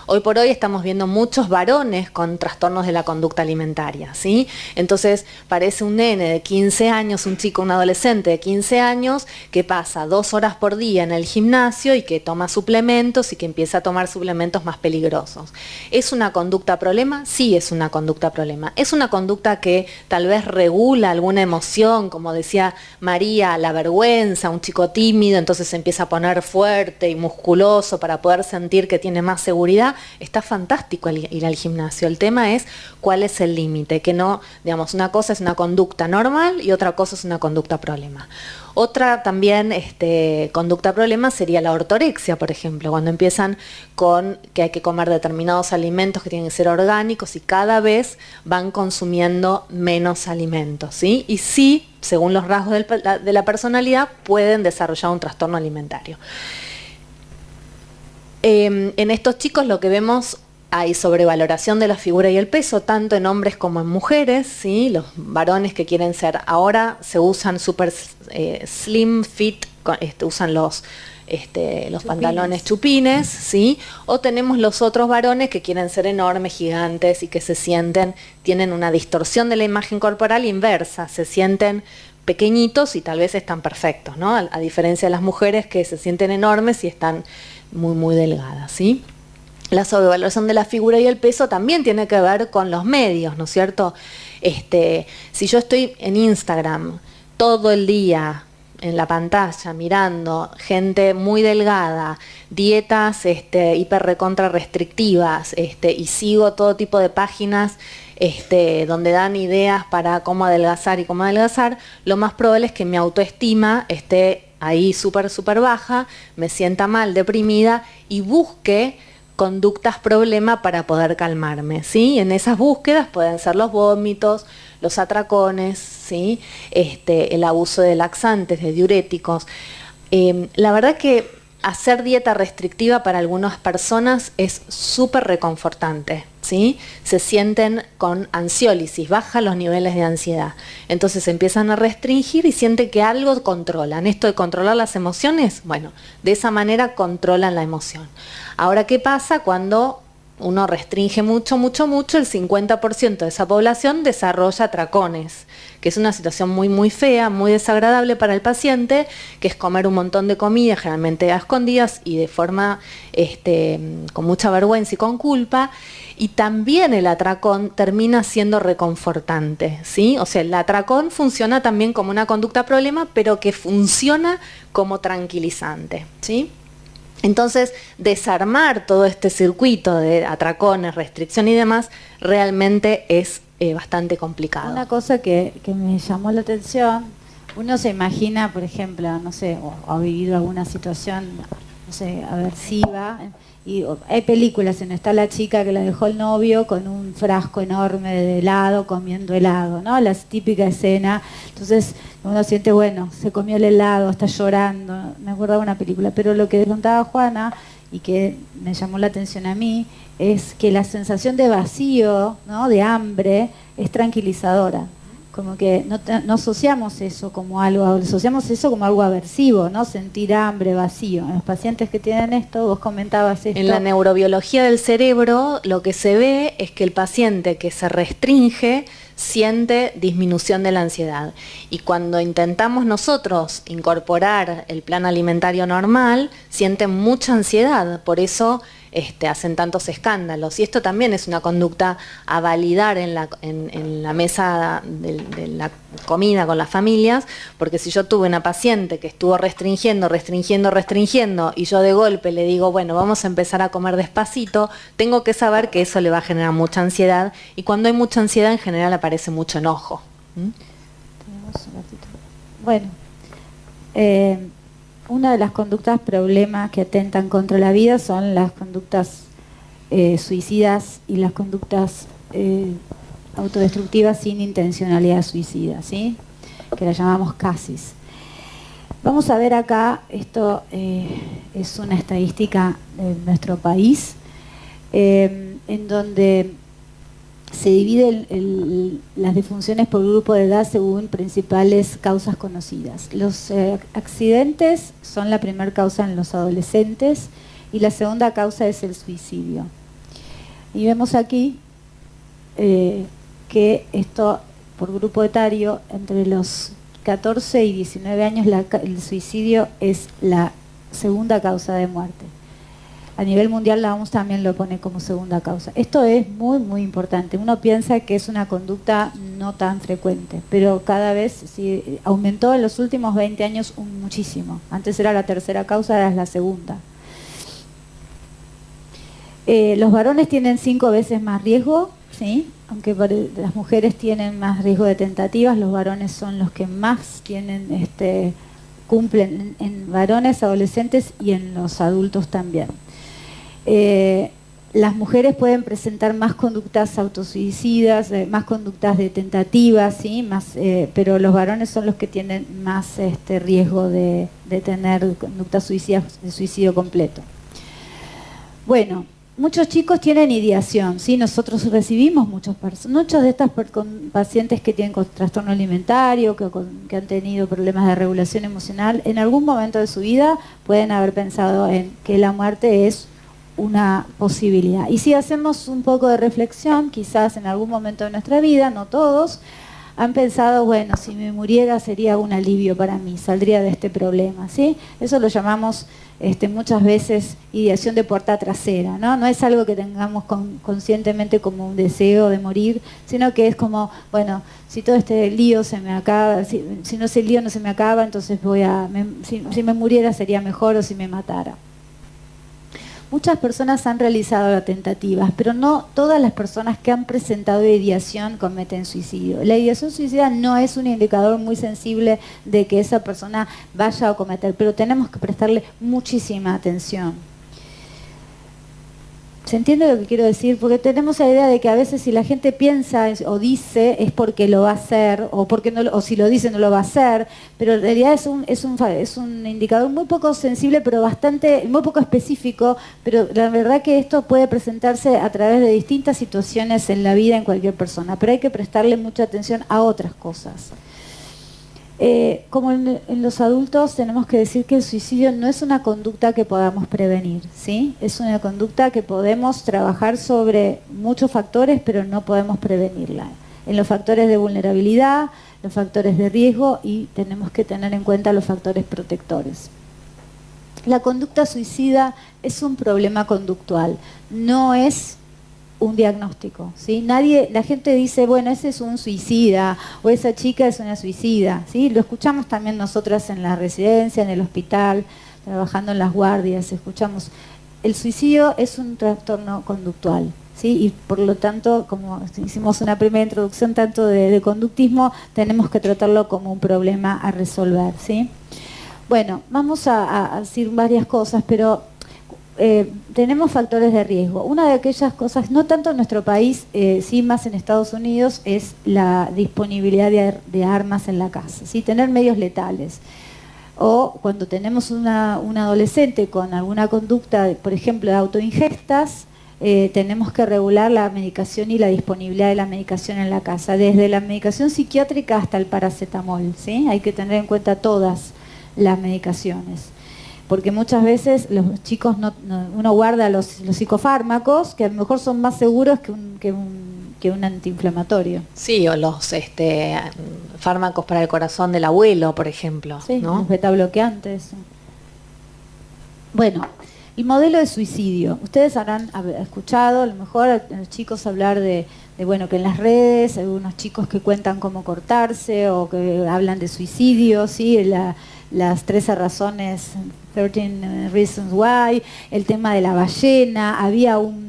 Hoy por hoy estamos viendo muchos varones con trastornos de la conducta alimentaria, ¿sí? Entonces parece un nene de 15 años, un chico, un adolescente de 15 años que pasa 2 horas por día en el gimnasio y que toma suplementos y que empieza a tomar suplementos más peligrosos. ¿Es una conducta problema? Sí, es una conducta problema. Es una conducta que tal vez regula alguna emoción, como decía María, la vergüenza, un chico tímido, entonces se empieza a poner fuerte y musculoso para poder sentir que tiene más seguridad. Está fantástico ir al gimnasio. El tema es cuál es el límite, que no, digamos, una cosa es una conducta normal y otra cosa es una conducta problema. Otra también conducta problema sería la ortorexia, por ejemplo, cuando empiezan con que hay que comer determinados alimentos que tienen que ser orgánicos y cada vez van consumiendo menos alimentos, ¿sí? Y sí, según los rasgos de la personalidad, pueden desarrollar un trastorno alimentario. En estos chicos lo que vemos, hay sobrevaloración de la figura y el peso, tanto en hombres como en mujeres, ¿sí? Los varones que quieren ser, ahora se usan super slim fit, usan los pantalones chupines, ¿sí? O tenemos los otros varones que quieren ser enormes, gigantes y que se sienten, tienen una distorsión de la imagen corporal inversa, se sienten pequeñitos y tal vez están perfectos, ¿no? A diferencia de las mujeres que se sienten enormes y están muy, muy delgadas, ¿sí? La sobrevaloración de la figura y el peso también tiene que ver con los medios, ¿no es cierto? Si yo estoy en Instagram todo el día en la pantalla mirando gente muy delgada, dietas hiper recontra restrictivas, y sigo todo tipo de páginas donde dan ideas para cómo adelgazar y cómo adelgazar, lo más probable es que mi autoestima esté ahí súper baja, me sienta mal, deprimida y busque conductas problema para poder calmarme, ¿sí? En esas búsquedas pueden ser los vómitos, los atracones, ¿sí? El abuso de laxantes, de diuréticos. La verdad que hacer dieta restrictiva para algunas personas es súper reconfortante, ¿sí? Se sienten con ansiólisis, bajan los niveles de ansiedad. Entonces empiezan a restringir y sienten que algo controlan. Esto de controlar las emociones, bueno, de esa manera controlan la emoción. Ahora, ¿qué pasa cuando uno restringe mucho, el 50% de esa población desarrolla atracones, que es una situación muy, muy fea, muy desagradable para el paciente, que es comer un montón de comida, generalmente a escondidas y de forma con mucha vergüenza y con culpa, y también el atracón termina siendo reconfortante, ¿sí? O sea, el atracón funciona también como una conducta problema, pero que funciona como tranquilizante, ¿sí? Entonces, desarmar todo este circuito de atracones, restricción y demás, realmente es bastante complicado. Una cosa que me llamó la atención, uno se imagina, por ejemplo, no sé, o ha vivido alguna situación, no sé, aversiva, y hay películas en donde está la chica que la dejó el novio con un frasco enorme de helado, comiendo helado, ¿no? La típica escena. Entonces uno siente, bueno, se comió el helado, está llorando. Me acordaba de una película, pero lo que contaba Juana y que me llamó la atención a mí es que la sensación de vacío, ¿no? De hambre, es tranquilizadora. Como que no asociamos eso como algo, asociamos eso como algo aversivo, ¿no? Sentir hambre, vacío. En los pacientes que tienen esto, vos comentabas esto. En la neurobiología del cerebro, lo que se ve es que el paciente que se restringe siente disminución de la ansiedad. Y cuando intentamos nosotros incorporar el plan alimentario normal, sienten mucha ansiedad. Por eso hacen tantos escándalos. Y esto también es una conducta a validar en la mesa de la comida con las familias, porque si yo tuve una paciente que estuvo restringiendo, y yo de golpe le digo, bueno, vamos a empezar a comer despacito, tengo que saber que eso le va a generar mucha ansiedad, y cuando hay mucha ansiedad en general aparece mucho enojo. Tenemos un ratito. Bueno, una de las conductas problemas que atentan contra la vida son las conductas suicidas y las conductas autodestructivas sin intencionalidad suicida, ¿sí? Que las llamamos CASIS. Vamos a ver acá, esto es una estadística de nuestro país, en donde se dividen las defunciones por grupo de edad según principales causas conocidas. Los accidentes son la primera causa en los adolescentes y la segunda causa es el suicidio. Y vemos aquí que esto, por grupo etario, entre los 14 y 19 años, el suicidio es la segunda causa de muerte. A nivel mundial la OMS también lo pone como segunda causa. Esto es muy, muy importante. Uno piensa que es una conducta no tan frecuente, pero cada vez sí, aumentó en los últimos 20 años muchísimo. Antes era la tercera causa, ahora es la segunda. Los varones tienen 5 veces más riesgo, ¿sí? Aunque las mujeres tienen más riesgo de tentativas, los varones son los que más tienen, cumplen en varones, adolescentes y en los adultos también. Las mujeres pueden presentar más conductas autosuicidas, más conductas de tentativas, ¿sí? Pero los varones son los que tienen más riesgo de tener conductas suicidas, de suicidio completo. Bueno, muchos chicos tienen ideación, ¿sí? Nosotros recibimos muchos de estas pacientes que tienen trastorno alimentario, que han tenido problemas de regulación emocional, en algún momento de su vida pueden haber pensado en que la muerte es una posibilidad. Y si hacemos un poco de reflexión, quizás en algún momento de nuestra vida, no todos, han pensado, bueno, si me muriera sería un alivio para mí, saldría de este problema, ¿sí? Eso lo llamamos muchas veces ideación de puerta trasera, ¿no? No es algo que tengamos conscientemente como un deseo de morir, sino que es como, bueno, si todo este lío se me acaba, si no ese lío no se me acaba, entonces si me muriera sería mejor, o si me matara. Muchas personas han realizado tentativas, pero no todas las personas que han presentado ideación cometen suicidio. La ideación suicida no es un indicador muy sensible de que esa persona vaya a cometer, pero tenemos que prestarle muchísima atención. ¿Se entiende lo que quiero decir? Porque tenemos la idea de que a veces si la gente piensa o dice es porque lo va a hacer, o si lo dice no lo va a hacer, pero en realidad es un indicador muy poco sensible, pero muy poco específico, pero la verdad que esto puede presentarse a través de distintas situaciones en la vida en cualquier persona, pero hay que prestarle mucha atención a otras cosas. Como en los adultos tenemos que decir que el suicidio no es una conducta que podamos prevenir, ¿sí? Es una conducta que podemos trabajar sobre muchos factores, pero no podemos prevenirla. En los factores de vulnerabilidad, los factores de riesgo, y tenemos que tener en cuenta los factores protectores. La conducta suicida es un problema conductual, no es un diagnóstico, ¿sí? La gente dice, bueno, ese es un suicida, o esa chica es una suicida, ¿sí? Lo escuchamos también nosotras en la residencia, en el hospital, trabajando en las guardias, escuchamos. El suicidio es un trastorno conductual, ¿sí? Y por lo tanto, como hicimos una primera introducción tanto de conductismo, tenemos que tratarlo como un problema a resolver, ¿sí? Bueno, vamos a decir varias cosas, pero tenemos factores de riesgo. Una de aquellas cosas, no tanto en nuestro país, sí más en Estados Unidos, es la disponibilidad de armas en la casa, ¿sí? Tener medios letales. O cuando tenemos un adolescente con alguna conducta, por ejemplo, de autoingestas, tenemos que regular la medicación y la disponibilidad de la medicación en la casa, desde la medicación psiquiátrica hasta el paracetamol, ¿sí? Hay que tener en cuenta todas las medicaciones. Porque muchas veces los chicos uno guarda los psicofármacos, que a lo mejor son más seguros que un antiinflamatorio. Sí, o los fármacos para el corazón del abuelo, por ejemplo. Sí, ¿no? Los betabloqueantes. Bueno, el modelo de suicidio. Ustedes habrán escuchado, a lo mejor, a los chicos hablar de bueno, que en las redes hay unos chicos que cuentan cómo cortarse o que hablan de suicidio, ¿sí? Las 13 razones, 13 Reasons Why, el tema de la ballena. Había un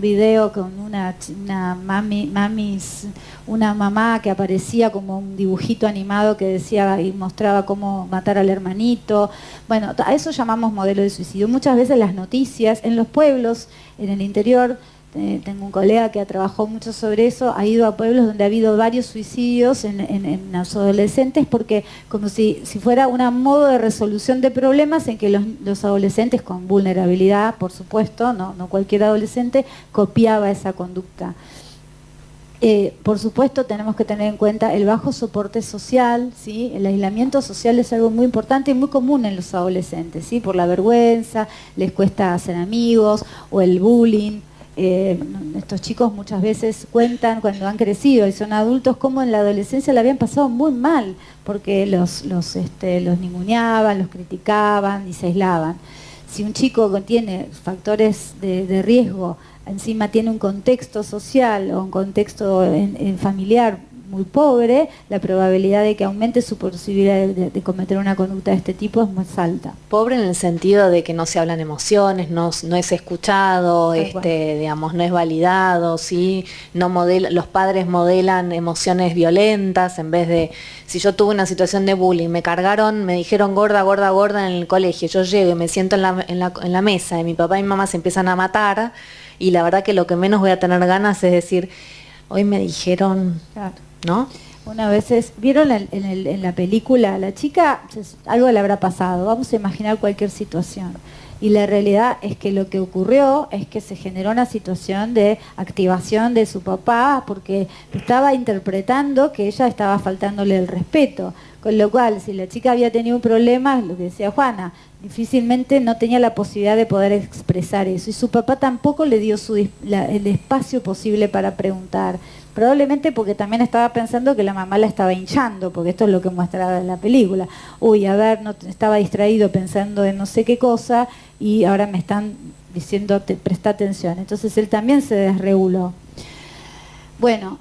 video con una mamá que aparecía como un dibujito animado que decía y mostraba cómo matar al hermanito. Bueno, a eso llamamos modelo de suicidio. Muchas veces las noticias en los pueblos, en el interior, tengo un colega que ha trabajado mucho sobre eso, ha ido a pueblos donde ha habido varios suicidios en los adolescentes, porque como si fuera un modo de resolución de problemas en que los adolescentes con vulnerabilidad, por supuesto, no cualquier adolescente, copiaba esa conducta. Por supuesto tenemos que tener en cuenta el bajo soporte social, ¿sí? El aislamiento social es algo muy importante y muy común en los adolescentes, ¿sí? Por la vergüenza, les cuesta hacer amigos, o el bullying. estos chicos muchas veces cuentan cuando han crecido y son adultos cómo en la adolescencia la habían pasado muy mal, porque los ninguneaban, los criticaban y se aislaban. Si un chico tiene factores de riesgo, encima tiene un contexto social o un contexto familiar muy pobre, la probabilidad de que aumente su posibilidad de cometer una conducta de este tipo es más alta. Pobre en el sentido de que no se hablan emociones, no es escuchado, digamos, no es validado, ¿sí? Los padres modelan emociones violentas en vez de, si yo tuve una situación de bullying, me cargaron, me dijeron gorda, gorda, gorda en el colegio, yo llego y me siento en la mesa y mi papá y mi mamá se empiezan a matar y la verdad que lo que menos voy a tener ganas es decir, hoy me dijeron... Claro. ¿No? Una vez, ¿vieron en la película? La chica, algo le habrá pasado, vamos a imaginar cualquier situación. Y la realidad es que lo que ocurrió es que se generó una situación de activación de su papá porque estaba interpretando que ella estaba faltándole el respeto. Con lo cual, si la chica había tenido un problema, lo que decía Juana, difícilmente no tenía la posibilidad de poder expresar eso. Y su papá tampoco le dio el espacio posible para preguntar. Probablemente porque también estaba pensando que la mamá la estaba hinchando, porque esto es lo que muestra la película. Uy, a ver, no, estaba distraído pensando en no sé qué cosa y ahora me están diciendo, presta atención. Entonces él también se desreguló. Bueno,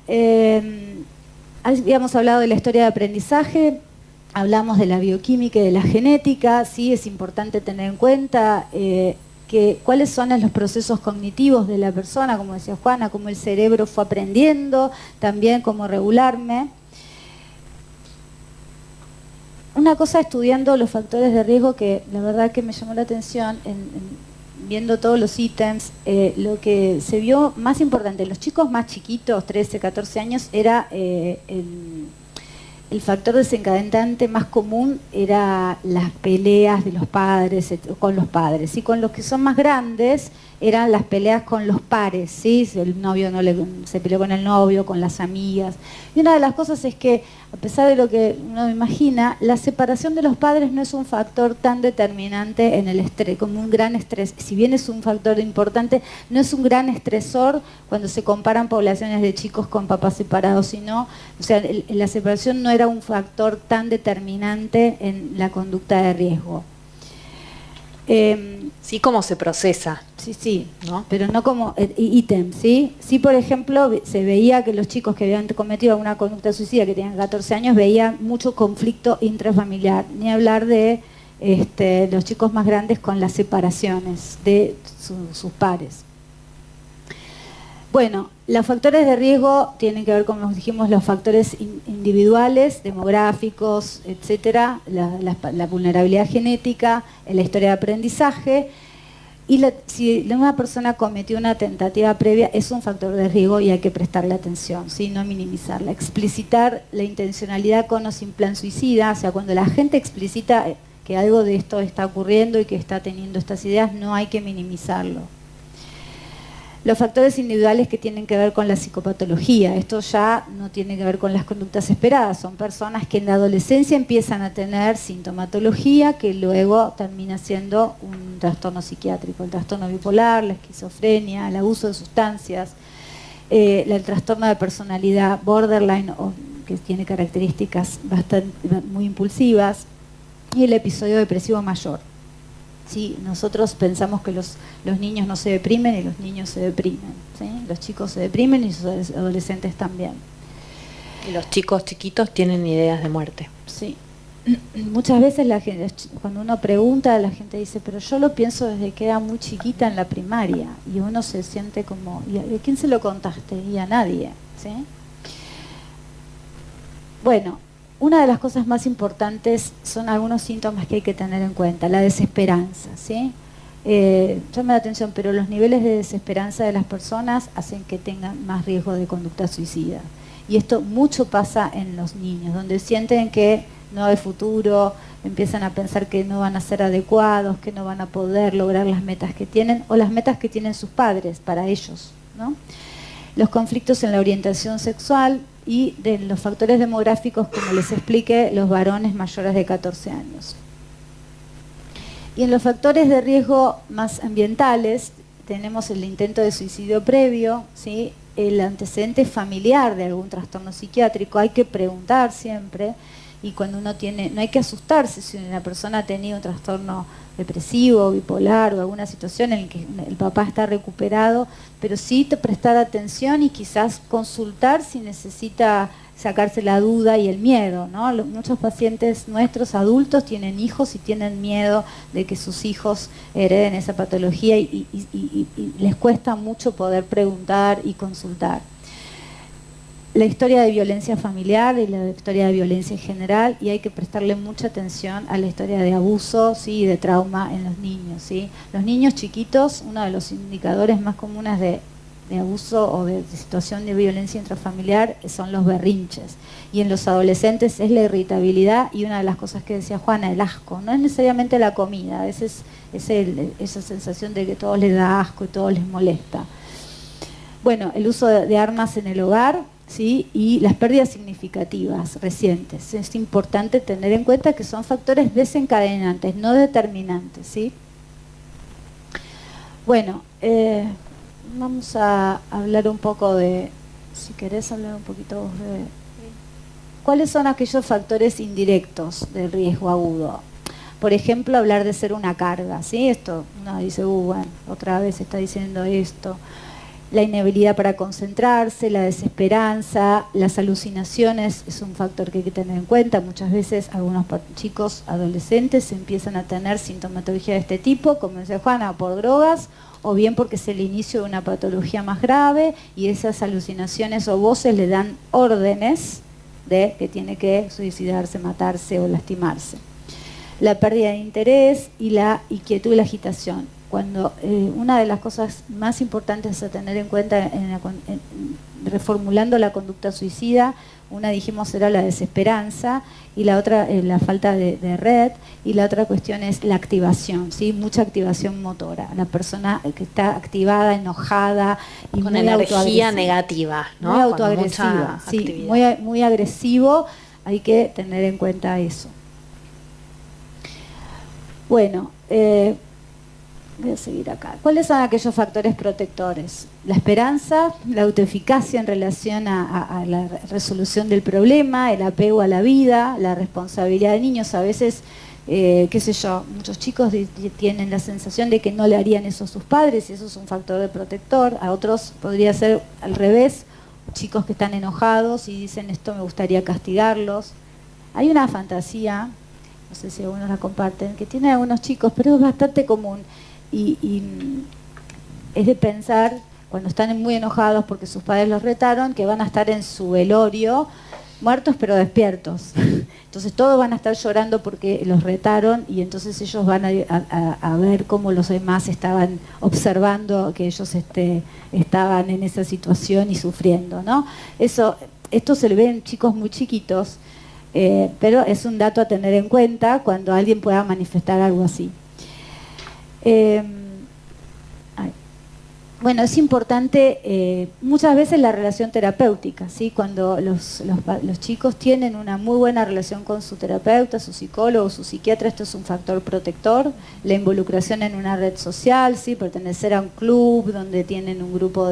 habíamos hablado de la historia de aprendizaje, hablamos de la bioquímica y de la genética. Sí, es importante tener en cuenta cuáles son los procesos cognitivos de la persona, como decía Juana, cómo el cerebro fue aprendiendo, también cómo regularme. Una cosa estudiando los factores de riesgo que la verdad que me llamó la atención, viendo todos los ítems, lo que se vio más importante, los chicos más chiquitos, 13, 14 años, era el factor desencadenante más común era las peleas de los padres con los padres, y con los que son más grandes eran las peleas con los pares, ¿sí? El novio se peleó con el novio, con las amigas. Y una de las cosas es que, a pesar de lo que uno imagina, la separación de los padres no es un factor tan determinante en el estrés, como un gran estrés. Si bien es un factor importante, no es un gran estresor cuando se comparan poblaciones de chicos con papás separados, sino, o sea, la separación no era un factor tan determinante en la conducta de riesgo. Sí, como se procesa. Sí, ¿no? Pero no como ítem, ¿sí? Sí, por ejemplo, se veía que los chicos que habían cometido alguna conducta suicida, que tenían 14 años, veían mucho conflicto intrafamiliar, ni hablar de los chicos más grandes con las separaciones de sus pares. Bueno, los factores de riesgo tienen que ver, como dijimos, los factores individuales, demográficos, etcétera, la vulnerabilidad genética, la historia de aprendizaje, y si una persona cometió una tentativa previa es un factor de riesgo y hay que prestarle atención, ¿sí? No minimizarla. Explicitar la intencionalidad con o sin plan suicida, o sea, cuando la gente explicita que algo de esto está ocurriendo y que está teniendo estas ideas, no hay que minimizarlo. Los factores individuales que tienen que ver con la psicopatología, esto ya no tiene que ver con las conductas esperadas, son personas que en la adolescencia empiezan a tener sintomatología que luego termina siendo un trastorno psiquiátrico, el trastorno bipolar, la esquizofrenia, el abuso de sustancias, el trastorno de personalidad borderline, que tiene características muy impulsivas, y el episodio depresivo mayor. Sí, nosotros pensamos que los niños no se deprimen y los niños se deprimen, ¿sí? Los chicos se deprimen y los adolescentes también. Y los chicos chiquitos tienen ideas de muerte. Sí. Muchas veces cuando uno pregunta, la gente dice, pero yo lo pienso desde que era muy chiquita en la primaria, y uno se siente como, ¿y a quién se lo contaste? Y a nadie, ¿sí? Bueno, una de las cosas más importantes son algunos síntomas que hay que tener en cuenta. La desesperanza, ¿sí? Llama la atención, pero los niveles de desesperanza de las personas hacen que tengan más riesgo de conducta suicida. Y esto mucho pasa en los niños, donde sienten que no hay futuro, empiezan a pensar que no van a ser adecuados, que no van a poder lograr las metas que tienen o las metas que tienen sus padres para ellos, ¿no? Los conflictos en la orientación sexual y de los factores demográficos, como les expliqué, los varones mayores de 14 años. Y en los factores de riesgo más ambientales, tenemos el intento de suicidio previo, ¿sí? El antecedente familiar de algún trastorno psiquiátrico, hay que preguntar siempre, y cuando uno tiene, no hay que asustarse si una persona ha tenido un trastorno depresivo, bipolar o alguna situación en la que el papá está recuperado, pero sí prestar atención y quizás consultar si necesita sacarse la duda y el miedo, ¿no? Muchos pacientes nuestros adultos tienen hijos y tienen miedo de que sus hijos hereden esa patología y les cuesta mucho poder preguntar y consultar. La historia de violencia familiar y la historia de violencia en general, y hay que prestarle mucha atención a la historia de abuso, ¿sí? Y de trauma en los niños, ¿sí? Los niños chiquitos, uno de los indicadores más comunes de abuso o de situación de violencia intrafamiliar son los berrinches, y en los adolescentes es la irritabilidad, y una de las cosas que decía Juana, el asco. No es necesariamente la comida, a veces es esa sensación de que todo les da asco y todo les molesta. Bueno, el uso de armas en el hogar, ¿sí? Y las pérdidas significativas recientes. Es importante tener en cuenta que son factores desencadenantes, no determinantes, ¿sí? Bueno, vamos a hablar un poco de, si querés hablar un poquito vos de cuáles son aquellos factores indirectos del riesgo agudo. Por ejemplo, hablar de ser una carga, ¿sí? Esto, uno dice, bueno, otra vez está diciendo esto. La inhabilidad para concentrarse, la desesperanza, las alucinaciones es un factor que hay que tener en cuenta. Muchas veces algunos chicos adolescentes empiezan a tener sintomatología de este tipo, como decía Juana, por drogas, o bien porque es el inicio de una patología más grave y esas alucinaciones o voces le dan órdenes de que tiene que suicidarse, matarse o lastimarse. La pérdida de interés y la inquietud y la agitación. Cuando una de las cosas más importantes a tener en cuenta reformulando la conducta suicida, una dijimos era la desesperanza y la otra la falta de red, y la otra cuestión es la activación, ¿sí? Mucha activación motora. La persona que está activada, enojada y con muy energía negativa, ¿no? Muy autoagresiva, sí, muy agresivo, hay que tener en cuenta eso. Bueno, voy a seguir acá. ¿Cuáles son aquellos factores protectores? La esperanza, la autoeficacia en relación a la resolución del problema, el apego a la vida, la responsabilidad de niños. A veces, qué sé yo, muchos chicos tienen la sensación de que no le harían eso a sus padres y eso es un factor de protector. A otros podría ser al revés, chicos que están enojados y dicen esto me gustaría castigarlos. Hay una fantasía, no sé si algunos la comparten, que tienen algunos chicos, pero es bastante común. Y es de pensar, cuando están muy enojados porque sus padres los retaron, que van a estar en su velorio, muertos pero despiertos. Entonces todos van a estar llorando porque los retaron y entonces ellos van a ver cómo los demás estaban observando que ellos estaban en esa situación y sufriendo, ¿no? Esto se le ve en chicos muy chiquitos, pero es un dato a tener en cuenta cuando alguien pueda manifestar algo así. Bueno, es importante muchas veces la relación terapéutica, ¿sí? Cuando los chicos tienen una muy buena relación con su terapeuta, su psicólogo, su psiquiatra, esto es un factor protector. La involucración en una red social, ¿sí? Pertenecer a un club donde tienen un grupo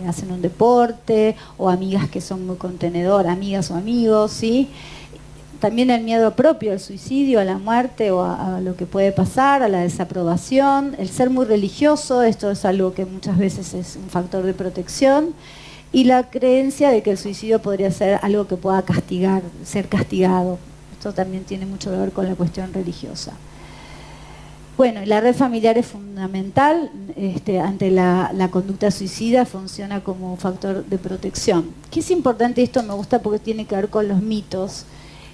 hacen un deporte, o amigas que son muy contenedoras, amigas o amigos, ¿sí? También el miedo propio, al suicidio, a la muerte o a lo que puede pasar, a la desaprobación, el ser muy religioso, esto es algo que muchas veces es un factor de protección, y la creencia de que el suicidio podría ser algo que pueda castigar, ser castigado. Esto también tiene mucho que ver con la cuestión religiosa. Bueno, la red familiar es fundamental, ante la conducta suicida funciona como un factor de protección. ¿Qué es importante? Esto me gusta porque tiene que ver con los mitos.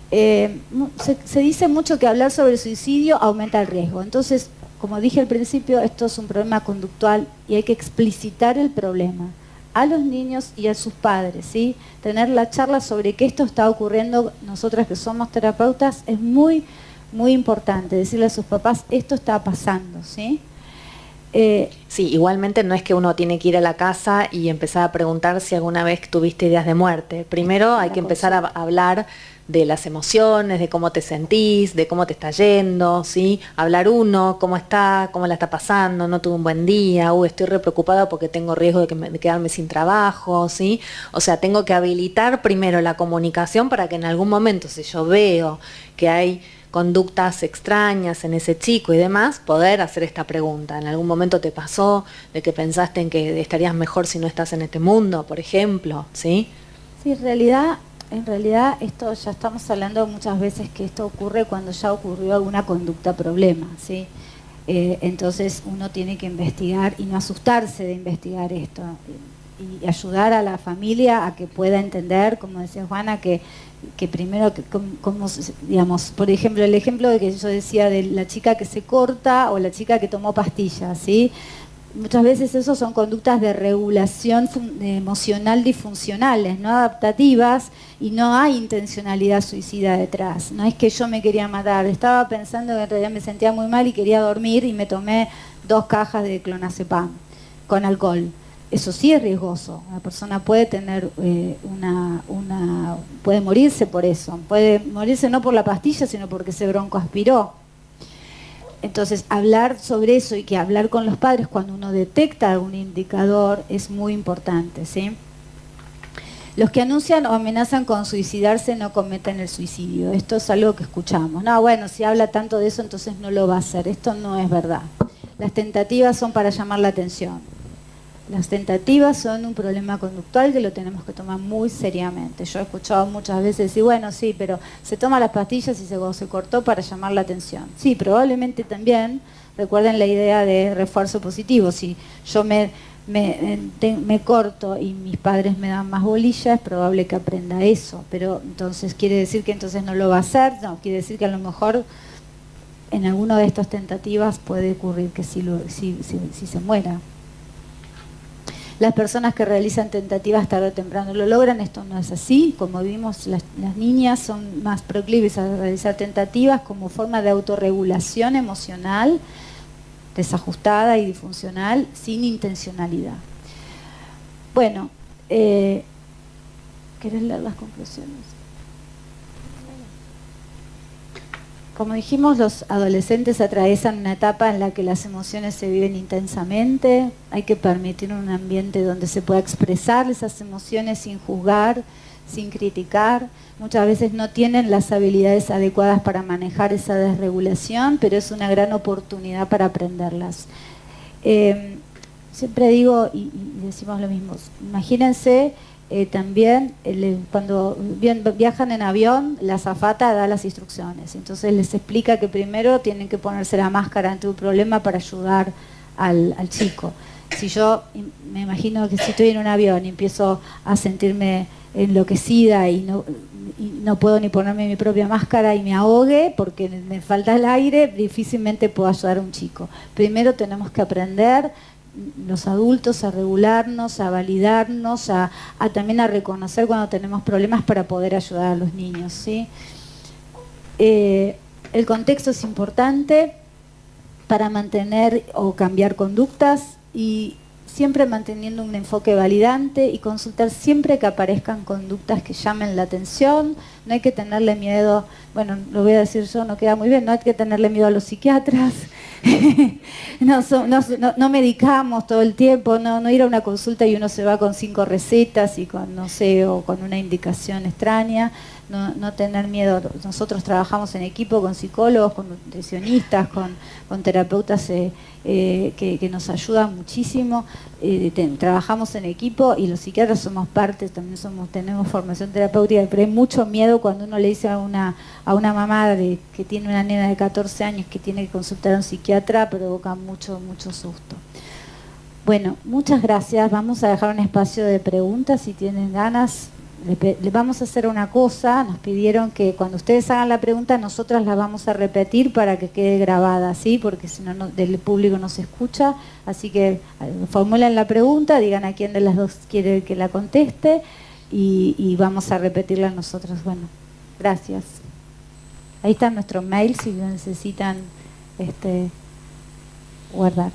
Se dice mucho que hablar sobre el suicidio aumenta el riesgo. Entonces, como dije al principio, esto es un problema conductual y hay que explicitar el problema a los niños y a sus padres, ¿sí? Tener la charla sobre qué esto está ocurriendo. Nosotras que somos terapeutas es muy, muy importante decirle a sus papás esto está pasando, ¿sí? Sí, igualmente no es que uno tiene que ir a la casa y empezar a preguntar si alguna vez tuviste ideas de muerte. Primero hay que empezar a hablar de las emociones, de cómo te sentís, de cómo te está yendo, ¿sí? Hablar uno, cómo está, cómo la está pasando, no tuve un buen día, estoy re preocupada porque tengo riesgo de quedarme sin trabajo, ¿sí? O sea, tengo que habilitar primero la comunicación para que en algún momento, si yo veo que hay conductas extrañas en ese chico y demás, poder hacer esta pregunta. ¿En algún momento te pasó de que pensaste en que estarías mejor si no estás en este mundo, por ejemplo? ¿Sí? Sí, en realidad esto ya estamos hablando muchas veces que esto ocurre cuando ya ocurrió alguna conducta problema, ¿sí? Entonces uno tiene que investigar y no asustarse de investigar esto y ayudar a la familia a que pueda entender, como decía Juana, que primero, como, digamos, por ejemplo, el ejemplo de que yo decía de la chica que se corta o la chica que tomó pastillas, ¿sí? Muchas veces eso son conductas de regulación emocional disfuncionales, no adaptativas, y no hay intencionalidad suicida detrás. No es que yo me quería matar, estaba pensando que en realidad me sentía muy mal y quería dormir y me tomé 2 cajas de clonazepam con alcohol. Eso sí es riesgoso. Una persona puede tener puede morirse por eso. Puede morirse no por la pastilla, sino porque se broncoaspiró. Entonces, hablar sobre eso y que hablar con los padres cuando uno detecta algún indicador es muy importante, ¿sí? Los que anuncian o amenazan con suicidarse no cometen el suicidio. Esto es algo que escuchamos. No, bueno, si habla tanto de eso, entonces no lo va a hacer. Esto no es verdad. Las tentativas son para llamar la atención. Las tentativas son un problema conductual que lo tenemos que tomar muy seriamente. Yo he escuchado muchas veces decir, bueno, sí, pero se toma las pastillas y se cortó para llamar la atención. Sí, probablemente también, recuerden la idea de refuerzo positivo. Si yo me corto y mis padres me dan más bolilla, es probable que aprenda eso. Pero entonces, ¿quiere decir que entonces no lo va a hacer? No, quiere decir que a lo mejor en alguna de estas tentativas puede ocurrir que sí se muera. Las personas que realizan tentativas tarde o temprano lo logran. Esto no es así. Como vimos, las niñas son más proclives a realizar tentativas como forma de autorregulación emocional desajustada y disfuncional sin intencionalidad. Bueno, ¿querés leer las conclusiones? Como dijimos, los adolescentes atraviesan una etapa en la que las emociones se viven intensamente. Hay que permitir un ambiente donde se pueda expresar esas emociones sin juzgar, sin criticar. Muchas veces no tienen las habilidades adecuadas para manejar esa desregulación, pero es una gran oportunidad para aprenderlas. Siempre digo, y decimos lo mismo, imagínense también cuando viajan en avión, la azafata da las instrucciones. Entonces les explica que primero tienen que ponerse la máscara ante un problema para ayudar al chico. Si yo me imagino que si estoy en un avión y empiezo a sentirme enloquecida y no puedo ni ponerme mi propia máscara y me ahogue porque me falta el aire, difícilmente puedo ayudar a un chico. Primero tenemos que aprender los adultos a regularnos, a validarnos, también a reconocer cuando tenemos problemas para poder ayudar a los niños, ¿sí? El contexto es importante para mantener o cambiar conductas y siempre manteniendo un enfoque validante y consultar siempre que aparezcan conductas que llamen la atención. No hay que tenerle miedo, bueno, lo voy a decir yo, no queda muy bien, no hay que tenerle miedo a los psiquiatras. No medicamos todo el tiempo, no ir a una consulta y uno se va con 5 recetas y con, no sé, o con una indicación extraña. No tener miedo. Nosotros trabajamos en equipo con psicólogos, con nutricionistas, con terapeutas que nos ayudan muchísimo. Trabajamos en equipo y los psiquiatras somos parte, también tenemos formación terapéutica, pero hay mucho miedo cuando uno le dice a una mamá que tiene una nena de 14 años que tiene que consultar a un psiquiatra, provoca mucho susto. Bueno, muchas gracias. Vamos a dejar un espacio de preguntas si tienen ganas. Le vamos a hacer una cosa, nos pidieron que cuando ustedes hagan la pregunta nosotras la vamos a repetir para que quede grabada, ¿sí? Porque si no, del público no se escucha, así que formulen la pregunta, digan a quién de las dos quiere que la conteste y vamos a repetirla nosotros. Bueno, gracias. Ahí está nuestro mail si lo necesitan guardar.